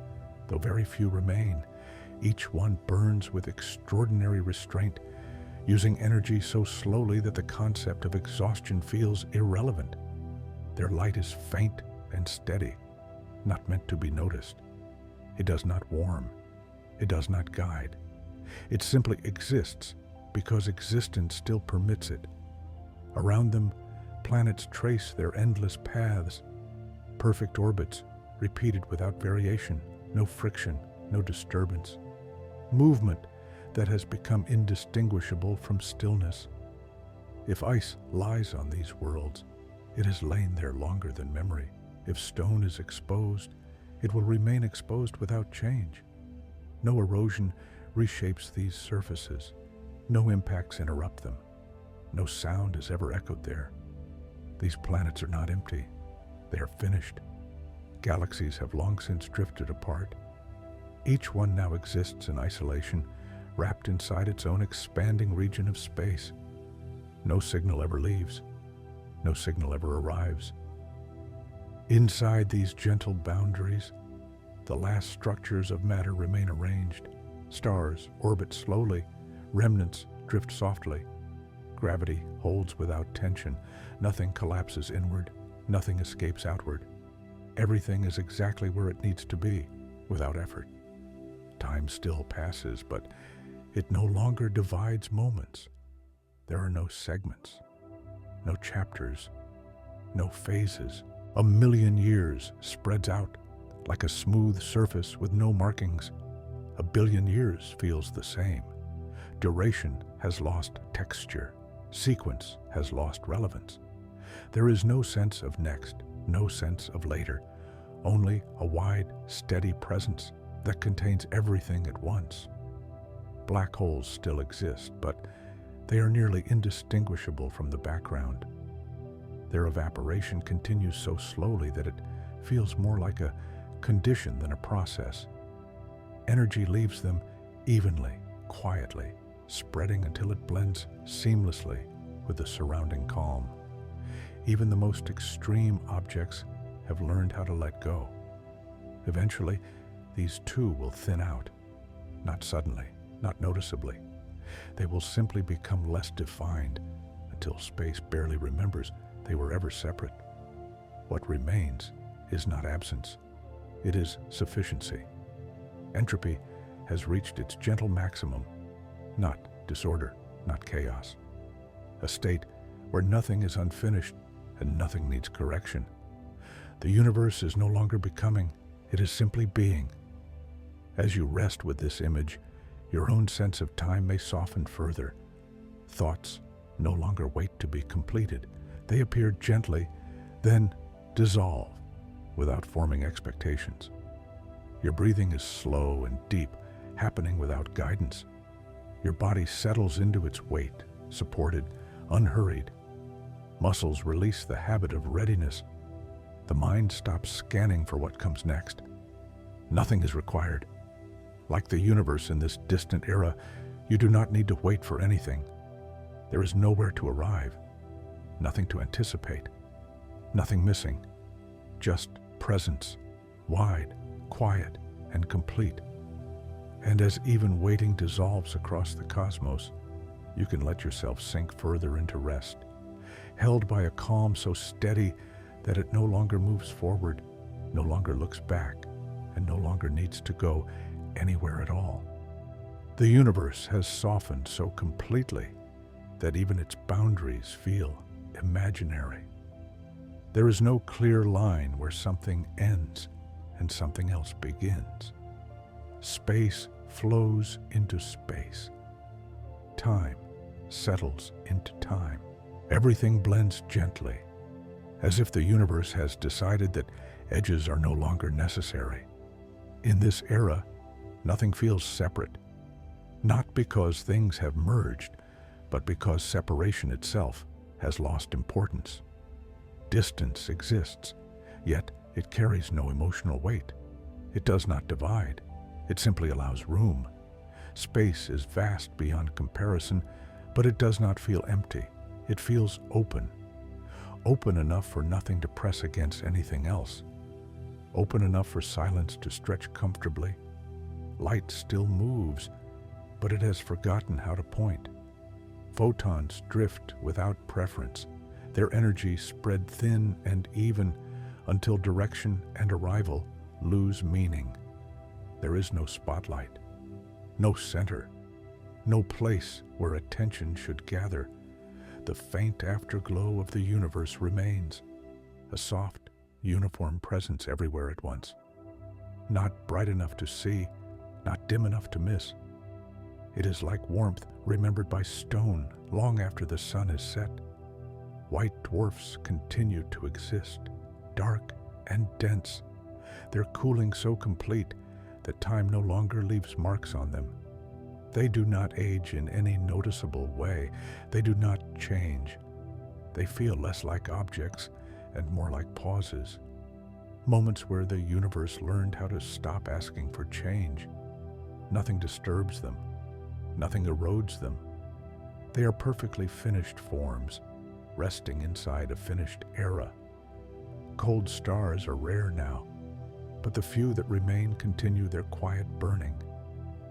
though very few remain. Each one burns with extraordinary restraint, using energy so slowly that the concept of exhaustion feels irrelevant. Their light is faint and steady, not meant to be noticed. It does not warm. It does not guide. It simply exists because existence still permits it. Around them, planets trace their endless paths, perfect orbits, repeated without variation, no friction, no disturbance. Movement that has become indistinguishable from stillness. If ice lies on these worlds, it has lain there longer than memory. If stone is exposed, it will remain exposed without change. No erosion reshapes these surfaces. No impacts interrupt them. No sound is ever echoed there. These planets are not empty. They are finished. Galaxies have long since drifted apart. Each one now exists in isolation, wrapped inside its own expanding region of space. No signal ever leaves. No signal ever arrives. Inside these gentle boundaries, the last structures of matter remain arranged. Stars orbit slowly, remnants drift softly. Gravity holds without tension. Nothing collapses inward, nothing escapes outward. Everything is exactly where it needs to be, without effort. Time still passes, but it no longer divides moments. There are no segments, no chapters, no phases. 1,000,000 years spreads out like a smooth surface with no markings. 1,000,000,000 years feels the same. Duration has lost texture. Sequence has lost relevance. There is no sense of next, no sense of later, only a wide, steady presence that contains everything at once. Black holes still exist, but they are nearly indistinguishable from the background. Their evaporation continues so slowly that it feels more like a condition than a process. Energy leaves them evenly, quietly, spreading until it blends seamlessly with the surrounding calm. Even the most extreme objects have learned how to let go. Eventually, these too will thin out. Not suddenly, not noticeably. They will simply become less defined until space barely remembers they were ever separate. What remains is not absence. It is sufficiency. Entropy has reached its gentle maximum, not disorder, not chaos. A state where nothing is unfinished and nothing needs correction. The universe is no longer becoming, it is simply being. As you rest with this image, your own sense of time may soften further. Thoughts no longer wait to be completed. They appear gently, then dissolve without forming expectations. Your breathing is slow and deep, happening without guidance. Your body settles into its weight, supported, unhurried. Muscles release the habit of readiness. The mind stops scanning for what comes next. Nothing is required. Like the universe in this distant era, you do not need to wait for anything. There is nowhere to arrive, nothing to anticipate, nothing missing, just presence, wide, quiet, and complete. And as even waiting dissolves across the cosmos, you can let yourself sink further into rest, held by a calm so steady that it no longer moves forward, no longer looks back, and no longer needs to go anywhere at all. The universe has softened so completely that even its boundaries feel imaginary. There is no clear line where something ends and something else begins. Space flows into space. Time settles into time. Everything blends gently, as if the universe has decided that edges are no longer necessary. In this era, nothing feels separate, not because things have merged, but because separation itself has lost importance. Distance exists, yet it carries no emotional weight. It does not divide, it simply allows room. Space is vast beyond comparison, but it does not feel empty. It feels open. Open enough for nothing to press against anything else. Open enough for silence to stretch comfortably. Light still moves, but it has forgotten how to point. Photons drift without preference, their energy spread thin and even until direction and arrival lose meaning. There is no spotlight, no center, no place where attention should gather. The faint afterglow of the universe remains, a soft, uniform presence everywhere at once. Not bright enough to see, not dim enough to miss. It is like warmth remembered by stone long after the sun is set. White dwarfs continue to exist, dark and dense. Their cooling so complete that time no longer leaves marks on them. They do not age in any noticeable way. They do not change. They feel less like objects and more like pauses. Moments where the universe learned how to stop asking for change. Nothing disturbs them. Nothing erodes them. They are perfectly finished forms, resting inside a finished era. Cold stars are rare now, but the few that remain continue their quiet burning.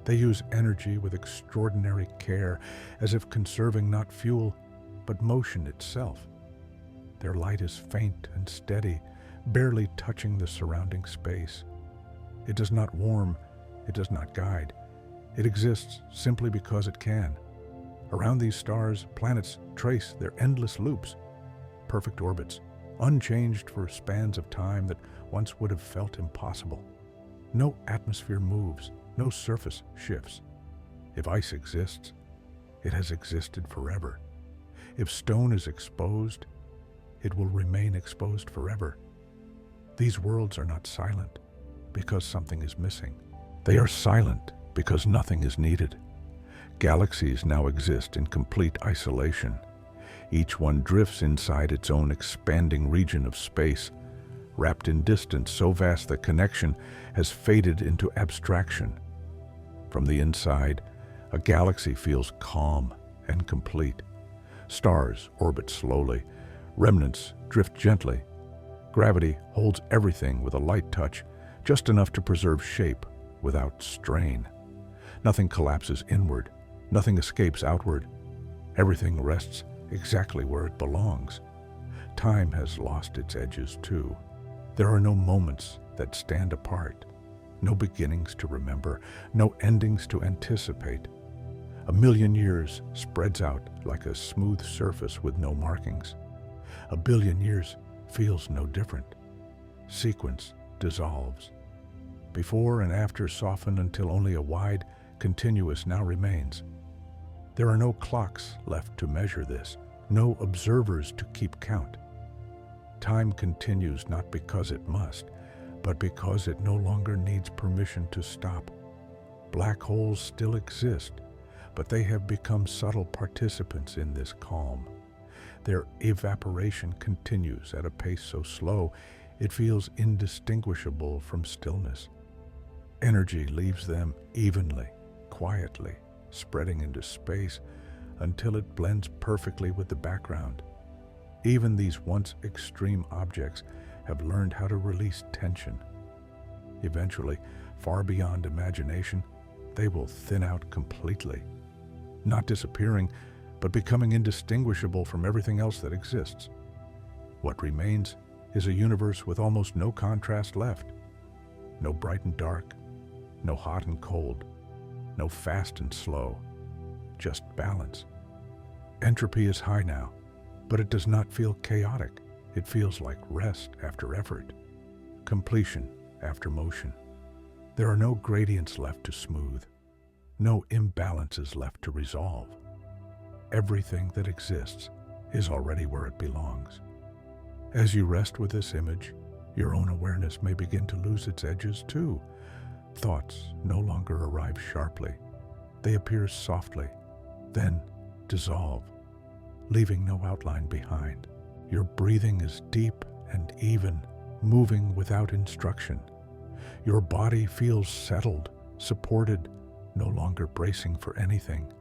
They use energy with extraordinary care, as if conserving not fuel, but motion itself. Their light is faint and steady, barely touching the surrounding space. It does not warm, it does not guide. It exists simply because it can. Around these stars, planets trace their endless loops, perfect orbits, unchanged for spans of time that once would have felt impossible. No atmosphere moves, no surface shifts. If ice exists, it has existed forever. If stone is exposed, it will remain exposed forever. These worlds are not silent because something is missing. They are silent because nothing is needed. Galaxies now exist in complete isolation. Each one drifts inside its own expanding region of space, wrapped in distance so vast that connection has faded into abstraction. From the inside, a galaxy feels calm and complete. Stars orbit slowly, remnants drift gently. Gravity holds everything with a light touch, just enough to preserve shape without strain. Nothing collapses inward, nothing escapes outward. Everything rests exactly where it belongs. Time has lost its edges too. There are no moments that stand apart, no beginnings to remember, no endings to anticipate. 1,000,000 years spreads out like a smooth surface with no markings. 1,000,000,000 years feels no different. Sequence dissolves. Before and after soften until only a wide, continuous now remains. There are no clocks left to measure this, no observers to keep count. Time continues not because it must, but because it no longer needs permission to stop. Black holes still exist, but they have become subtle participants in this calm. Their evaporation continues at a pace so slow it feels indistinguishable from stillness. Energy leaves them evenly, quietly, spreading into space until it blends perfectly with the background. Even these once extreme objects have learned how to release tension. Eventually, far beyond imagination, they will thin out completely, not disappearing, but becoming indistinguishable from everything else that exists. What remains is a universe with almost no contrast left. No bright and dark, no hot and cold, no fast and slow, just balance. Entropy is high now, but it does not feel chaotic. It feels like rest after effort, completion after motion. There are no gradients left to smooth, no imbalances left to resolve. Everything that exists is already where it belongs. As you rest with this image, your own awareness may begin to lose its edges too. Thoughts no longer arrive sharply. They appear softly, then dissolve, leaving no outline behind. Your breathing is deep and even, moving without instruction. Your body feels settled, supported, no longer bracing for anything.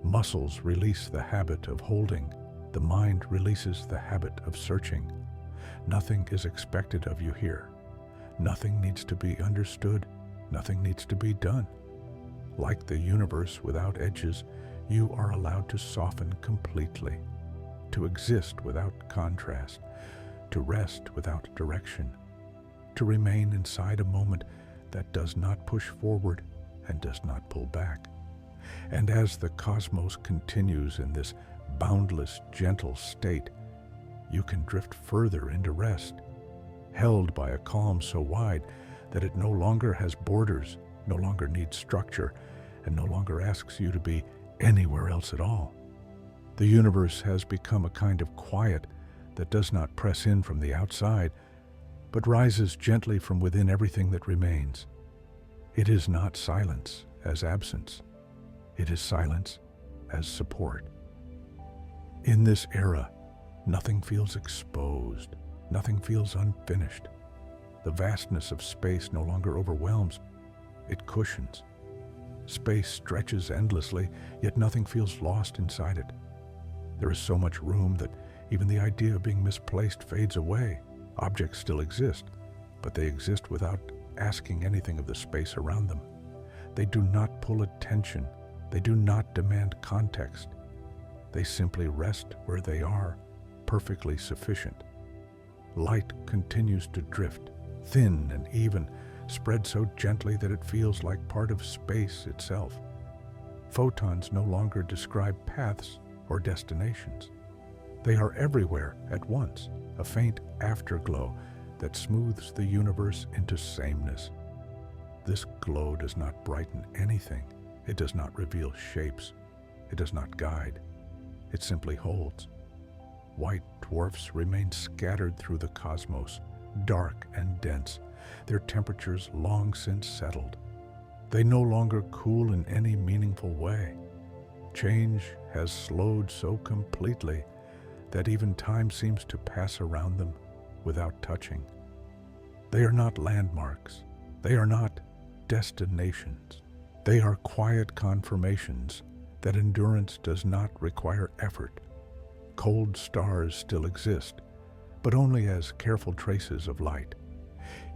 Muscles release the habit of holding. The mind releases the habit of searching. Nothing is expected of you here. Nothing needs to be understood. Nothing needs to be done. Like the universe without edges, you are allowed to soften completely, to exist without contrast, to rest without direction, to remain inside a moment that does not push forward and does not pull back. And as the cosmos continues in this boundless, gentle state, you can drift further into rest, held by a calm so wide that it no longer has borders, no longer needs structure, and no longer asks you to be anywhere else at all. The universe has become a kind of quiet that does not press in from the outside, but rises gently from within everything that remains. It is not silence as absence. It is silence as support. In this era, nothing feels exposed. Nothing feels unfinished. The vastness of space no longer overwhelms. It cushions. Space stretches endlessly, yet nothing feels lost inside it. There is so much room that even the idea of being misplaced fades away. Objects still exist, but they exist without asking anything of the space around them. They do not pull attention. They do not demand context. They simply rest where they are, perfectly sufficient. Light continues to drift, thin and even, spread so gently that it feels like part of space itself. Photons no longer describe paths or destinations. They are everywhere at once, a faint afterglow that smooths the universe into sameness. This glow does not brighten anything. It does not reveal shapes. It does not guide. It simply holds. White dwarfs remain scattered through the cosmos, dark and dense, their temperatures long since settled. They no longer cool in any meaningful way. Change has slowed so completely that even time seems to pass around them without touching. They are not landmarks. They are not destinations. They are quiet confirmations that endurance does not require effort. Cold stars still exist, but only as careful traces of light.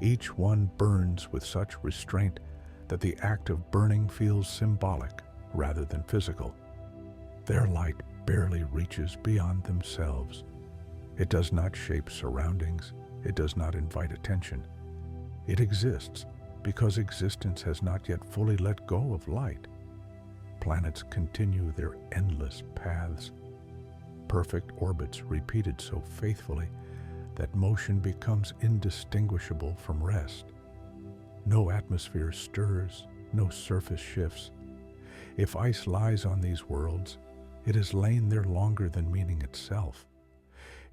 Each one burns with such restraint that the act of burning feels symbolic rather than physical. Their light barely reaches beyond themselves. It does not shape surroundings. It does not invite attention. It exists because existence has not yet fully let go of light. Planets continue their endless paths. Perfect orbits repeated so faithfully that motion becomes indistinguishable from rest. No atmosphere stirs, no surface shifts. If ice lies on these worlds, it has lain there longer than meaning itself.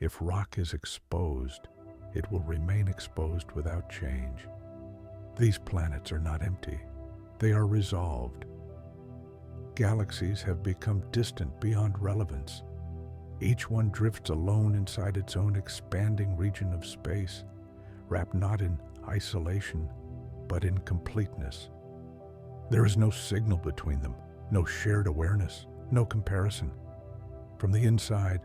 If rock is exposed, it will remain exposed without change. These planets are not empty. They are resolved. Galaxies have become distant beyond relevance. Each one drifts alone inside its own expanding region of space, wrapped not in isolation, but in completeness. There is no signal between them, no shared awareness, no comparison. From the inside,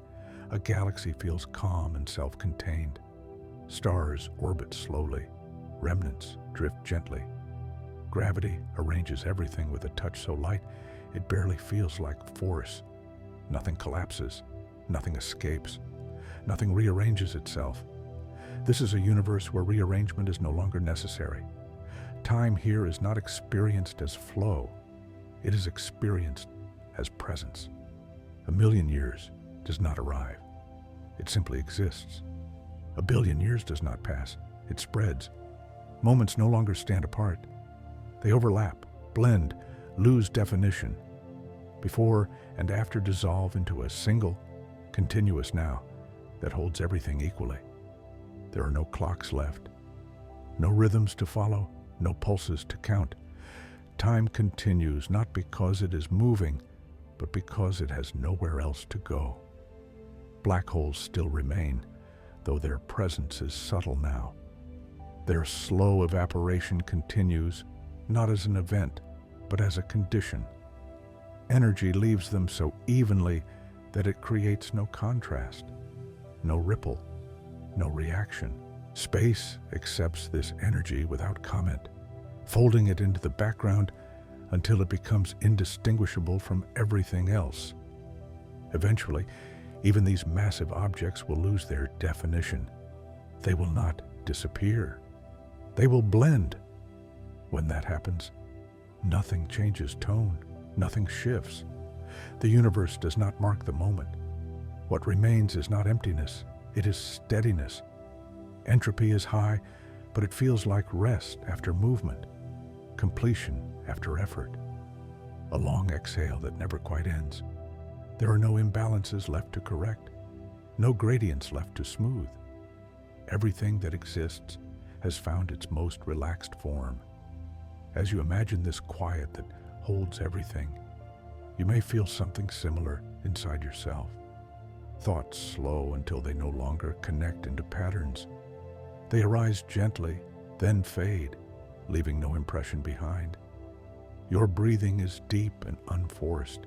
a galaxy feels calm and self-contained. Stars orbit slowly. Remnants drift gently. Gravity arranges everything with a touch so light it barely feels like force. Nothing collapses. Nothing escapes. Nothing rearranges itself. This is a universe where rearrangement is no longer necessary. Time here is not experienced as flow. It is experienced as presence. 1,000,000 years does not arrive. It simply exists. 1,000,000,000 years does not pass. It spreads. Moments no longer stand apart. They overlap, blend, lose definition. Before and after dissolve into a single, continuous now that holds everything equally. There are no clocks left, no rhythms to follow, no pulses to count. Time continues not because it is moving, but because it has nowhere else to go. Black holes still remain, though their presence is subtle now. Their slow evaporation continues, not as an event, but as a condition. Energy leaves them so evenly that it creates no contrast, no ripple, no reaction. Space accepts this energy without comment, folding it into the background until it becomes indistinguishable from everything else. Eventually, even these massive objects will lose their definition. They will not disappear. They will blend. When that happens, nothing changes tone, nothing shifts. The universe does not mark the moment. What remains is not emptiness, it is steadiness. Entropy is high, but it feels like rest after movement, completion after effort. A long exhale that never quite ends. There are no imbalances left to correct, no gradients left to smooth. Everything that exists has found its most relaxed form. As you imagine this quiet that holds everything, you may feel something similar inside yourself. Thoughts slow until they no longer connect into patterns. They arise gently, then fade, leaving no impression behind. Your breathing is deep and unforced,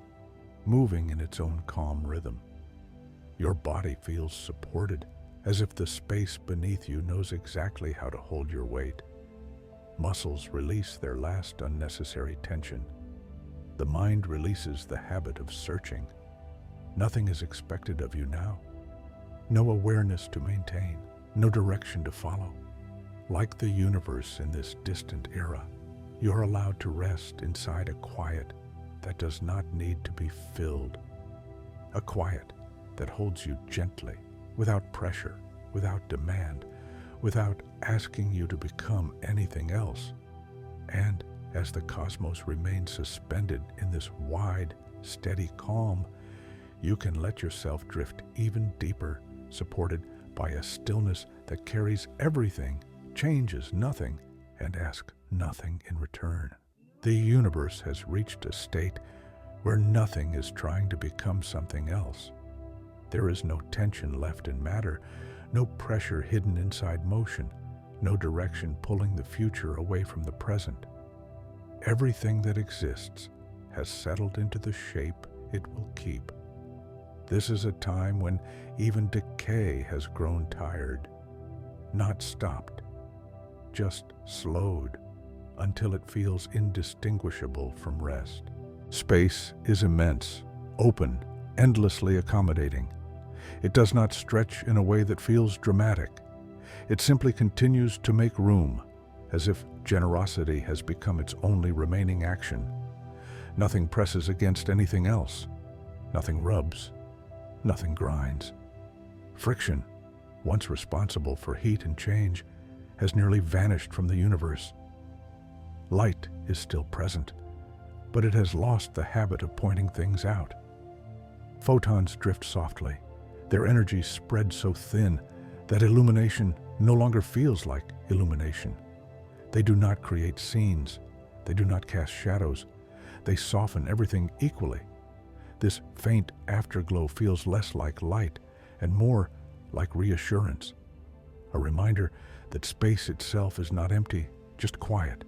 moving in its own calm rhythm. Your body feels supported, as if the space beneath you knows exactly how to hold your weight. Muscles release their last unnecessary tension. The mind releases the habit of searching. Nothing is expected of you now. No awareness to maintain, no direction to follow. Like the universe in this distant era, you're allowed to rest inside a quiet that does not need to be filled. A quiet that holds you gently, without pressure, without demand, without asking you to become anything else. And as the cosmos remains suspended in this wide, steady calm, you can let yourself drift even deeper, supported by a stillness that carries everything, changes nothing, and asks nothing in return. The universe has reached a state where nothing is trying to become something else. There is no tension left in matter, no pressure hidden inside motion, no direction pulling the future away from the present. Everything that exists has settled into the shape it will keep. This is a time when even decay has grown tired, not stopped, just slowed until it feels indistinguishable from rest. Space is immense, open, endlessly accommodating. It does not stretch in a way that feels dramatic. It simply continues to make room, as if generosity has become its only remaining action. Nothing presses against anything else. Nothing rubs. Nothing grinds. Friction, once responsible for heat and change, has nearly vanished from the universe. Light is still present, but it has lost the habit of pointing things out. Photons drift softly, their energy spreads so thin that illumination no longer feels like illumination. They do not create scenes, they do not cast shadows, they soften everything equally. This faint afterglow feels less like light and more like reassurance, a reminder that space itself is not empty, just quiet.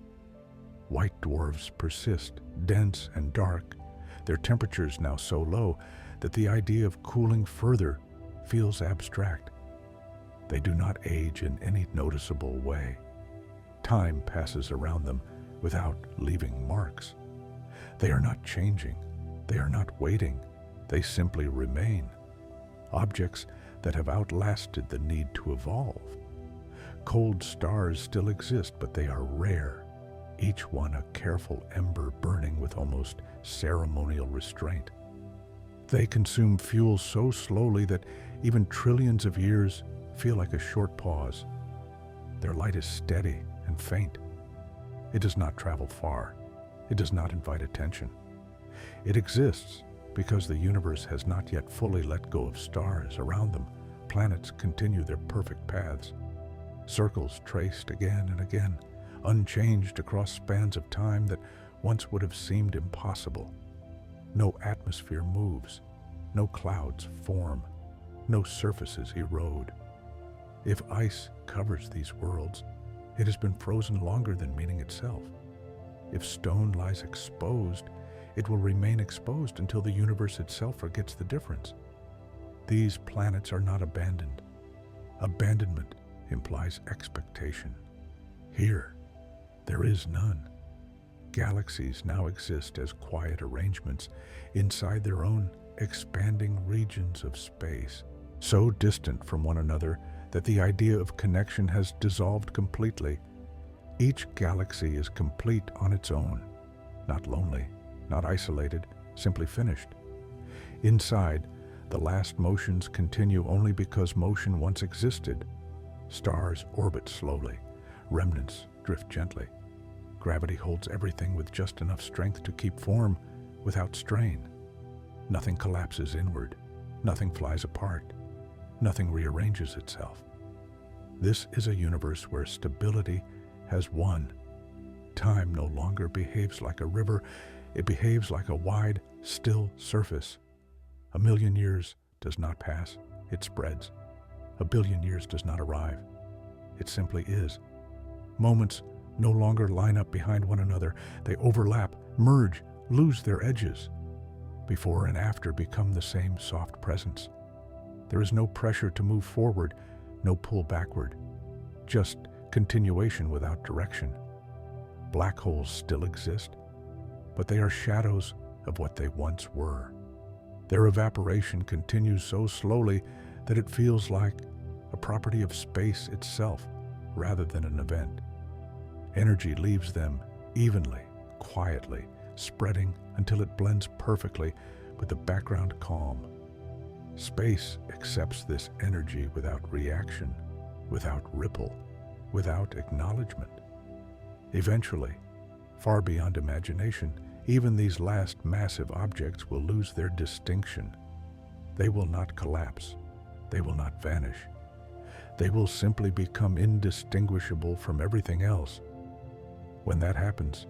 White dwarfs persist, dense and dark, their temperatures now so low that the idea of cooling further feels abstract. They do not age in any noticeable way. Time passes around them without leaving marks. They are not changing. They are not waiting. They simply remain. Objects that have outlasted the need to evolve. Cold stars still exist, but they are rare, each one a careful ember burning with almost ceremonial restraint. They consume fuel so slowly that even trillions of years feel like a short pause. Their light is steady and faint. It does not travel far. It does not invite attention. It exists because the universe has not yet fully let go of stars around them. Planets continue their perfect paths. Circles traced again and again, unchanged across spans of time that once would have seemed impossible. No atmosphere moves, no clouds form, no surfaces erode. If ice covers these worlds, it has been frozen longer than meaning itself. If stone lies exposed, it will remain exposed until the universe itself forgets the difference. These planets are not abandoned. Abandonment implies expectation. Here, there is none. Galaxies now exist as quiet arrangements inside their own expanding regions of space, so distant from one another that the idea of connection has dissolved completely. Each galaxy is complete on its own, not lonely, not isolated, simply finished. Inside, the last motions continue only because motion once existed. Stars orbit slowly, remnants drift gently. Gravity holds everything with just enough strength to keep form without strain. Nothing collapses inward, nothing flies apart, nothing rearranges itself. This is a universe where stability has won. Time no longer behaves like a river, it behaves like a wide, still surface. A million years does not pass, it spreads. A billion years does not arrive, it simply is. Moments no longer line up behind one another, they overlap, merge, lose their edges. Before and after become the same soft presence. There is no pressure to move forward, no pull backward, just continuation without direction. Black holes still exist, but they are shadows of what they once were. Their evaporation continues so slowly that it feels like a property of space itself rather than an event. Energy leaves them evenly, quietly, spreading until it blends perfectly with the background calm. Space accepts this energy without reaction, without ripple, without acknowledgement. Eventually, far beyond imagination, even these last massive objects will lose their distinction. They will not collapse. They will not vanish. They will simply become indistinguishable from everything else. When that happens,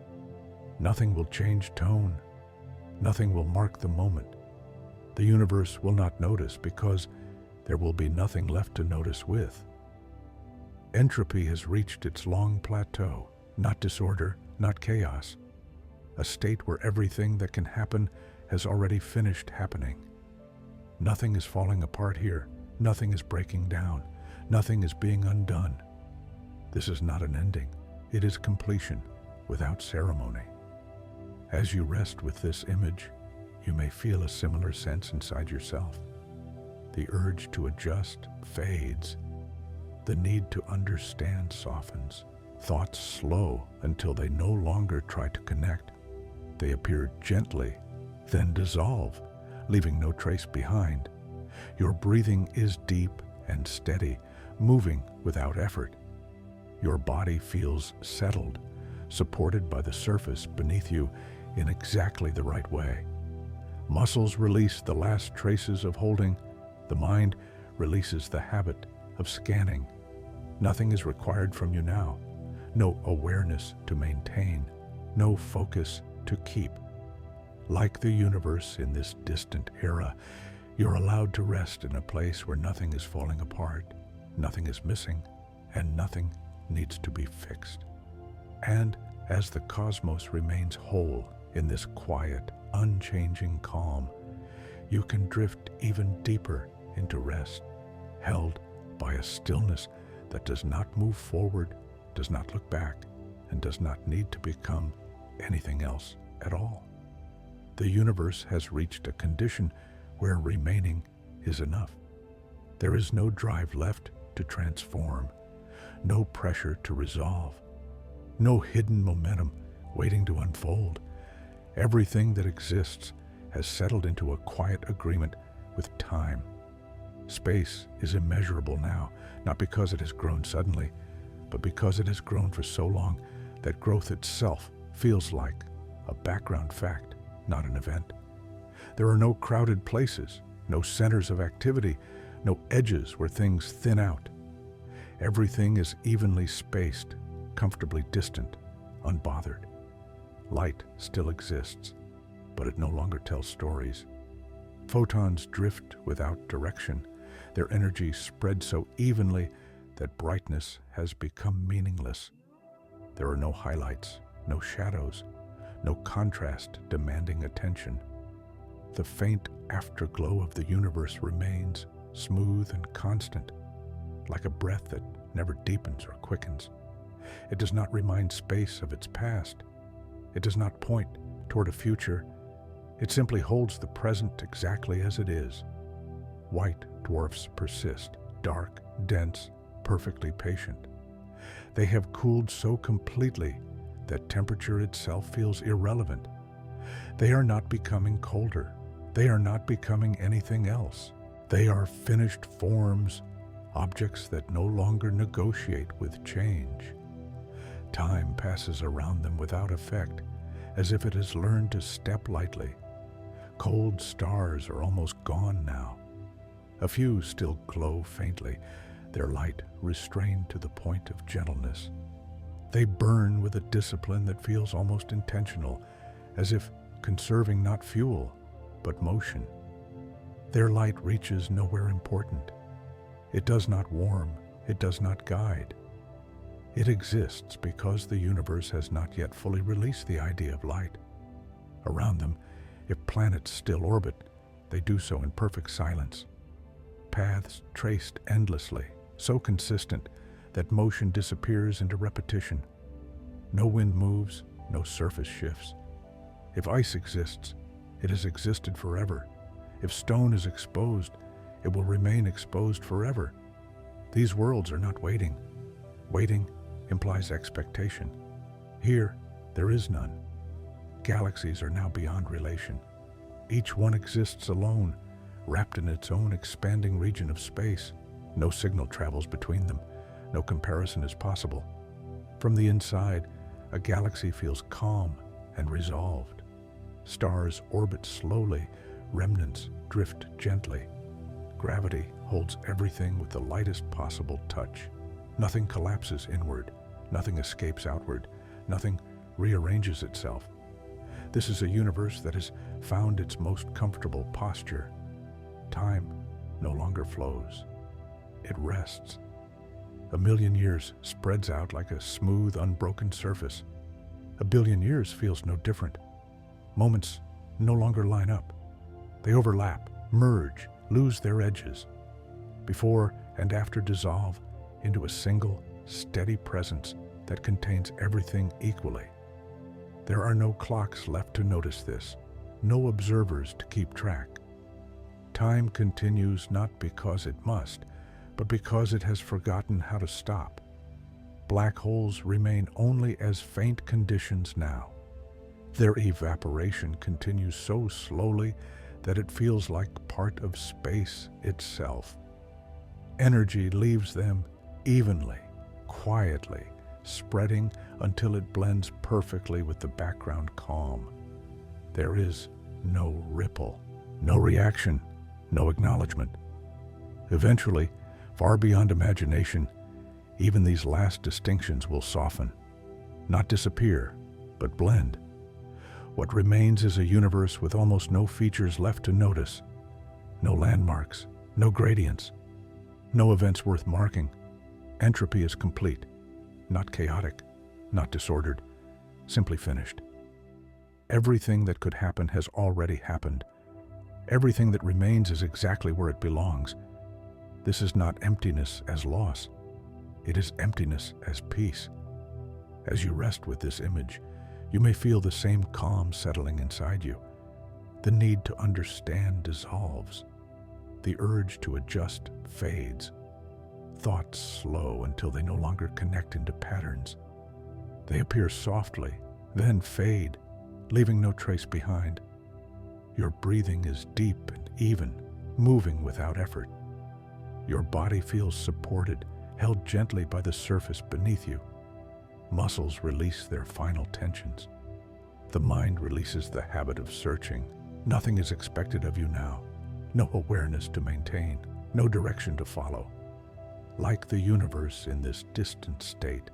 nothing will change tone. Nothing will mark the moment. The universe will not notice because there will be nothing left to notice with. Entropy has reached its long plateau, not disorder, not chaos. A state where everything that can happen has already finished happening. Nothing is falling apart here. Nothing is breaking down. Nothing is being undone. This is not an ending. It is completion without ceremony. As you rest with this image, you may feel a similar sense inside yourself. The urge to adjust fades. The need to understand softens. Thoughts slow until they no longer try to connect. They appear gently, then dissolve, leaving no trace behind. Your breathing is deep and steady, moving without effort. Your body feels settled, supported by the surface beneath you in exactly the right way. Muscles release the last traces of holding. The mind releases the habit of scanning. Nothing is required from you now. No awareness to maintain. No focus to keep. Like the universe in this distant era, you're allowed to rest in a place where nothing is falling apart, nothing is missing, and nothing needs to be fixed. And as the cosmos remains whole in this quiet, unchanging calm, you can drift even deeper into rest, held by a stillness that does not move forward, does not look back, and does not need to become anything else at all. The universe has reached a condition where remaining is enough. There is no drive left to transform, no pressure to resolve, no hidden momentum waiting to unfold. Everything that exists has settled into a quiet agreement with time. Space is immeasurable now, not because it has grown suddenly, but because it has grown for so long that growth itself feels like a background fact, not an event. There are no crowded places, no centers of activity, no edges where things thin out. Everything is evenly spaced, comfortably distant, unbothered. Light still exists, but it no longer tells stories. Photons drift without direction. Their energy spreads so evenly that brightness has become meaningless. There are no highlights, no shadows, no contrast demanding attention. The faint afterglow of the universe remains smooth and constant, like a breath that never deepens or quickens. It does not remind space of its past. It does not point toward a future. It simply holds the present exactly as it is. White dwarfs persist, dark, dense, perfectly patient. They have cooled so completely that temperature itself feels irrelevant. They are not becoming colder. They are not becoming anything else. They are finished forms, objects that no longer negotiate with change. Time passes around them without effect, as if it has learned to step lightly. Cold stars are almost gone now. A few still glow faintly, their light restrained to the point of gentleness. They burn with a discipline that feels almost intentional, as if conserving not fuel, but motion. Their light reaches nowhere important. It does not warm, it does not guide. It exists because the universe has not yet fully released the idea of light. Around them, if planets still orbit, they do so in perfect silence. Paths traced endlessly, so consistent that motion disappears into repetition. No wind moves, no surface shifts. If ice exists, it has existed forever. If stone is exposed, it will remain exposed forever. These worlds are not waiting. Waiting implies expectation. Here, there is none. Galaxies are now beyond relation. Each one exists alone, wrapped in its own expanding region of space. No signal travels between them. No comparison is possible. From the inside, a galaxy feels calm and resolved. Stars orbit slowly, remnants drift gently. Gravity holds everything with the lightest possible touch. Nothing collapses inward, nothing escapes outward, nothing rearranges itself. This is a universe that has found its most comfortable posture. Time no longer flows. It rests. A million years spreads out like a smooth, unbroken surface. A billion years feels no different. Moments no longer line up. They overlap, merge, lose their edges. Before and after dissolve into a single, steady presence that contains everything equally. There are no clocks left to notice this, no observers to keep track. Time continues not because it must, but because it has forgotten how to stop. Black holes remain only as faint conditions now. Their evaporation continues so slowly that it feels like part of space itself. Energy leaves them evenly, quietly, spreading until it blends perfectly with the background calm. There is no ripple, no reaction, no acknowledgement. Eventually, far beyond imagination, even these last distinctions will soften, not disappear, but blend. What remains is a universe with almost no features left to notice, no landmarks, no gradients, no events worth marking. Entropy is complete, not chaotic, not disordered, simply finished. Everything that could happen has already happened. Everything that remains is exactly where it belongs. This is not emptiness as loss. It is emptiness as peace. As you rest with this image, you may feel the same calm settling inside you. The need to understand dissolves. The urge to adjust fades. Thoughts slow until they no longer connect into patterns. They appear softly, then fade, leaving no trace behind. Your breathing is deep and even, moving without effort. Your body feels supported, held gently by the surface beneath you. Muscles release their final tensions. The mind releases the habit of searching. Nothing is expected of you now. No awareness to maintain, no direction to follow. Like the universe in this distant state,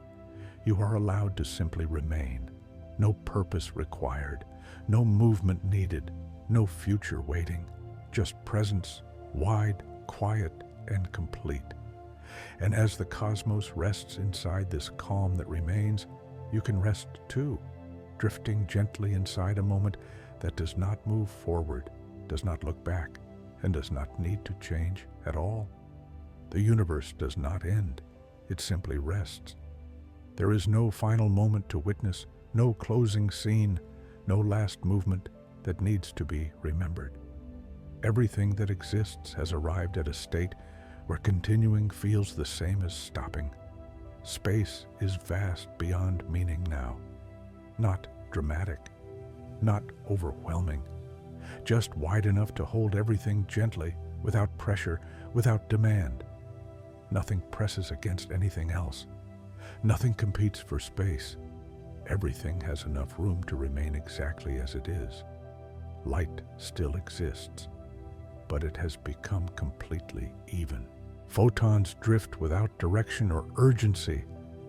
you are allowed to simply remain. No purpose required, no movement needed, no future waiting, just presence, wide, quiet, and complete. And as the cosmos rests inside this calm that remains, you can rest too, drifting gently inside a moment that does not move forward, does not look back, and does not need to change at all. The universe does not end, it simply rests. There is no final moment to witness, no closing scene, no last movement that needs to be remembered. Everything that exists has arrived at a state where continuing feels the same as stopping. Space is vast beyond meaning now. Not dramatic, not overwhelming, just wide enough to hold everything gently, without pressure, without demand. Nothing presses against anything else. Nothing competes for space. Everything has enough room to remain exactly as it is. Light still exists, but it has become completely even, Photons drift without direction or urgency.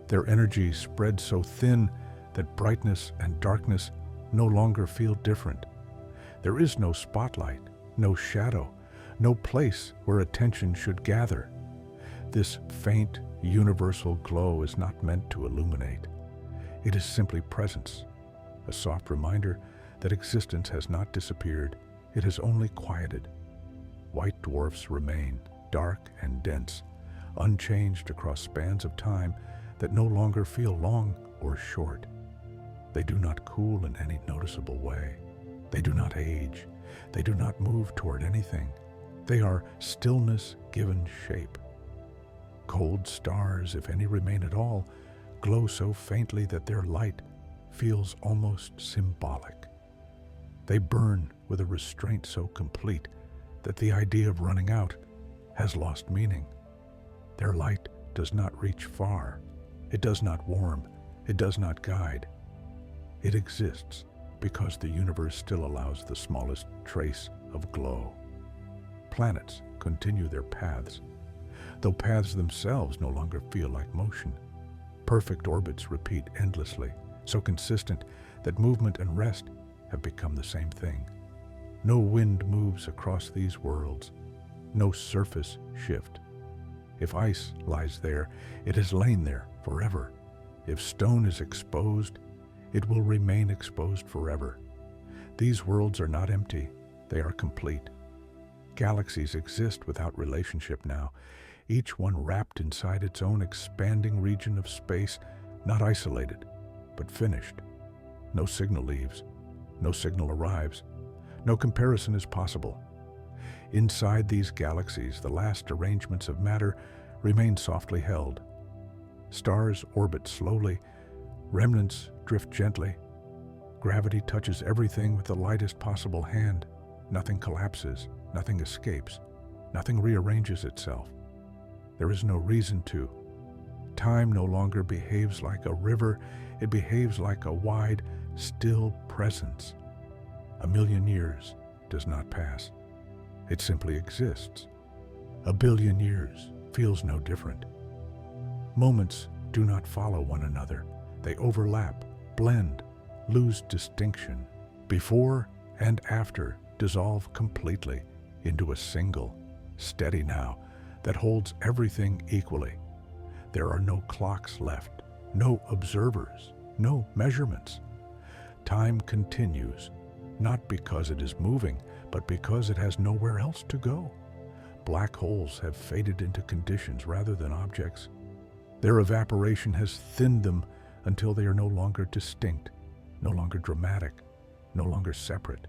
Their energy spreads so thin that brightness and darkness no longer feel different. There is no spotlight, no shadow, no place where attention should gather. This faint, universal glow is not meant to illuminate. It is simply presence, a soft reminder that existence has not disappeared, it has only quieted. White dwarfs remain, dark and dense, unchanged across spans of time that no longer feel long or short. They do not cool in any noticeable way. They do not age. They do not move toward anything. They are stillness given shape. Cold stars, if any remain at all, glow so faintly that their light feels almost symbolic. They burn with a restraint so complete that the idea of running out has lost meaning. Their light does not reach far. It does not warm. It does not guide. It exists because the universe still allows the smallest trace of glow. Planets continue their paths, though paths themselves no longer feel like motion. Perfect orbits repeat endlessly, so consistent that movement and rest have become the same thing. No wind moves across these worlds, no surface shift. If ice lies there, it has lain there forever. If stone is exposed, it will remain exposed forever. These worlds are not empty, they are complete. Galaxies exist without relationship now, each one wrapped inside its own expanding region of space, not isolated, but finished. No signal leaves, no signal arrives, no comparison is possible. Inside these galaxies, the last arrangements of matter remain softly held. Stars orbit slowly, remnants drift gently. Gravity touches everything with the lightest possible hand. Nothing collapses, nothing escapes, nothing rearranges itself. There is no reason to. Time no longer behaves like a river, it behaves like a wide, still presence. 1,000,000 years does not pass. It simply exists. 1,000,000,000 years feels no different. Moments do not follow one another. They overlap, blend, lose distinction. Before and after dissolve completely into a single, steady now, that holds everything equally. There are no clocks left, no observers, no measurements. Time continues, not because it is moving, but because it has nowhere else to go. Black holes have faded into conditions rather than objects. Their evaporation has thinned them until they are no longer distinct, no longer dramatic, no longer separate.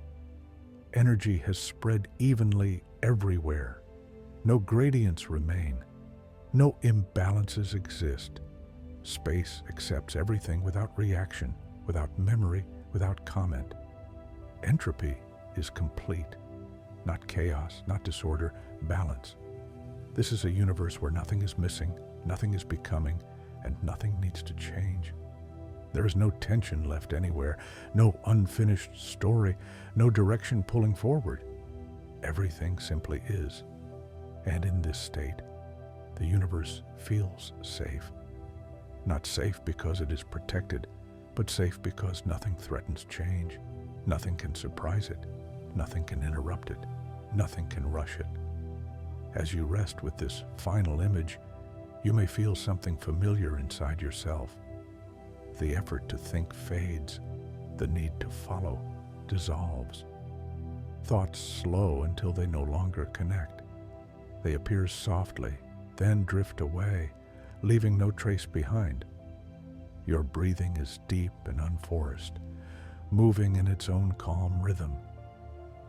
Energy has spread evenly everywhere. No gradients remain. No imbalances exist. Space accepts everything without reaction, without memory, without comment. Entropy is complete. Not chaos, not disorder, balance. This is a universe where nothing is missing, nothing is becoming, and nothing needs to change. There is no tension left anywhere, no unfinished story, no direction pulling forward. Everything simply is. And in this state, the universe feels safe. Not safe because it is protected, but safe because nothing threatens change. Nothing can surprise it. Nothing can interrupt it. Nothing can rush it. As you rest with this final image, you may feel something familiar inside yourself. The effort to think fades. The need to follow dissolves. Thoughts slow until they no longer connect. They appear softly, then drift away, leaving no trace behind. Your breathing is deep and unforced, moving in its own calm rhythm.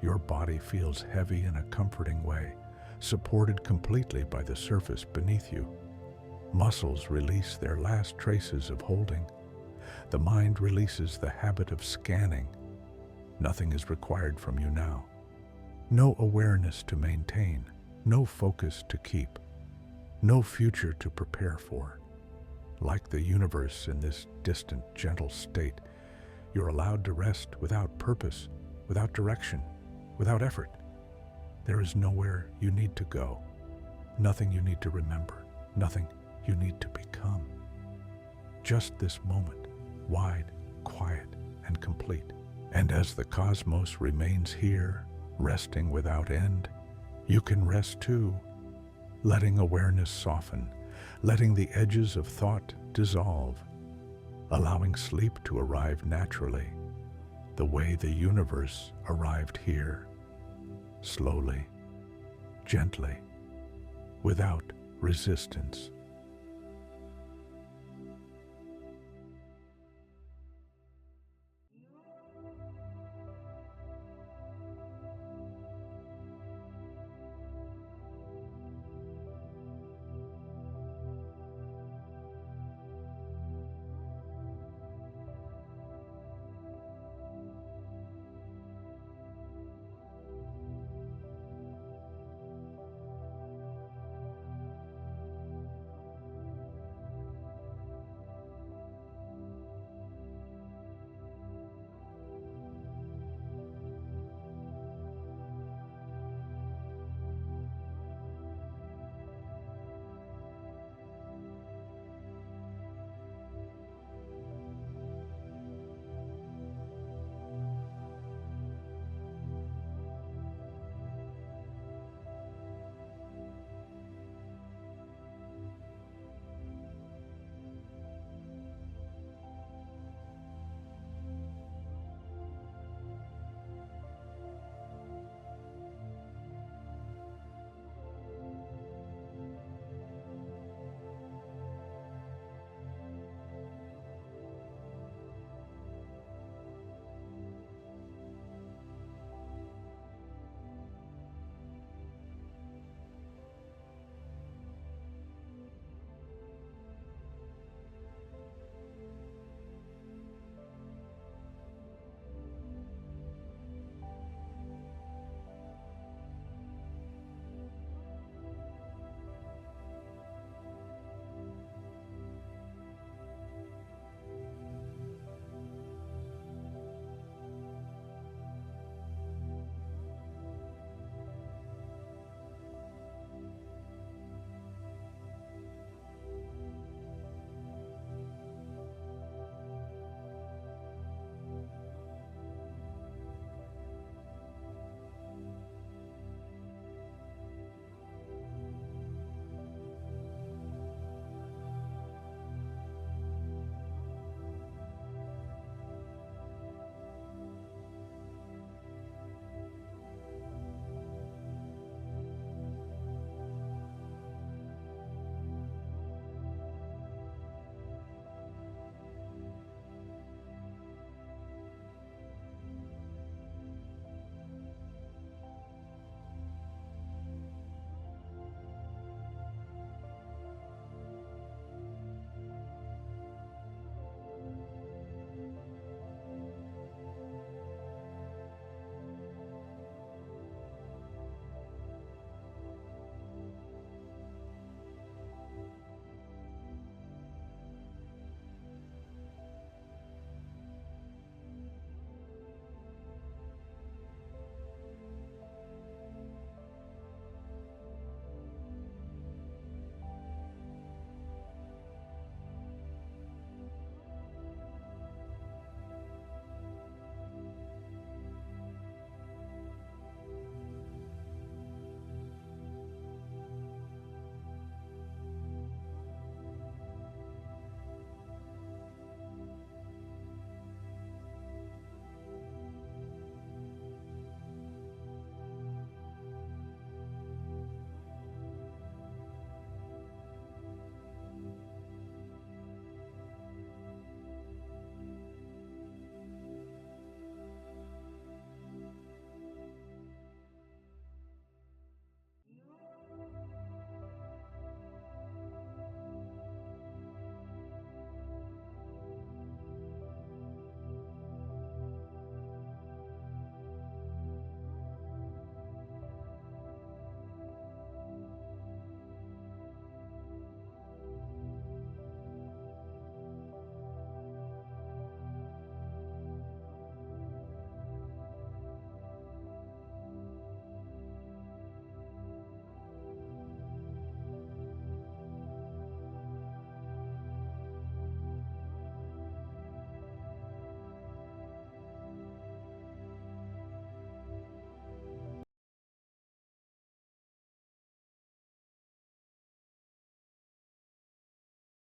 Your body feels heavy in a comforting way, supported completely by the surface beneath you. Muscles release their last traces of holding. The mind releases the habit of scanning. Nothing is required from you now. No awareness to maintain, no focus to keep, no future to prepare for. Like the universe in this distant, gentle state, you're allowed to rest without purpose, without direction, without effort. There is nowhere you need to go. Nothing you need to remember, nothing you need to become. Just this moment, wide, quiet, and complete. And as the cosmos remains here, resting without end, you can rest too, letting awareness soften, letting the edges of thought dissolve, allowing sleep to arrive naturally, the way the universe arrived here, slowly, gently, without resistance.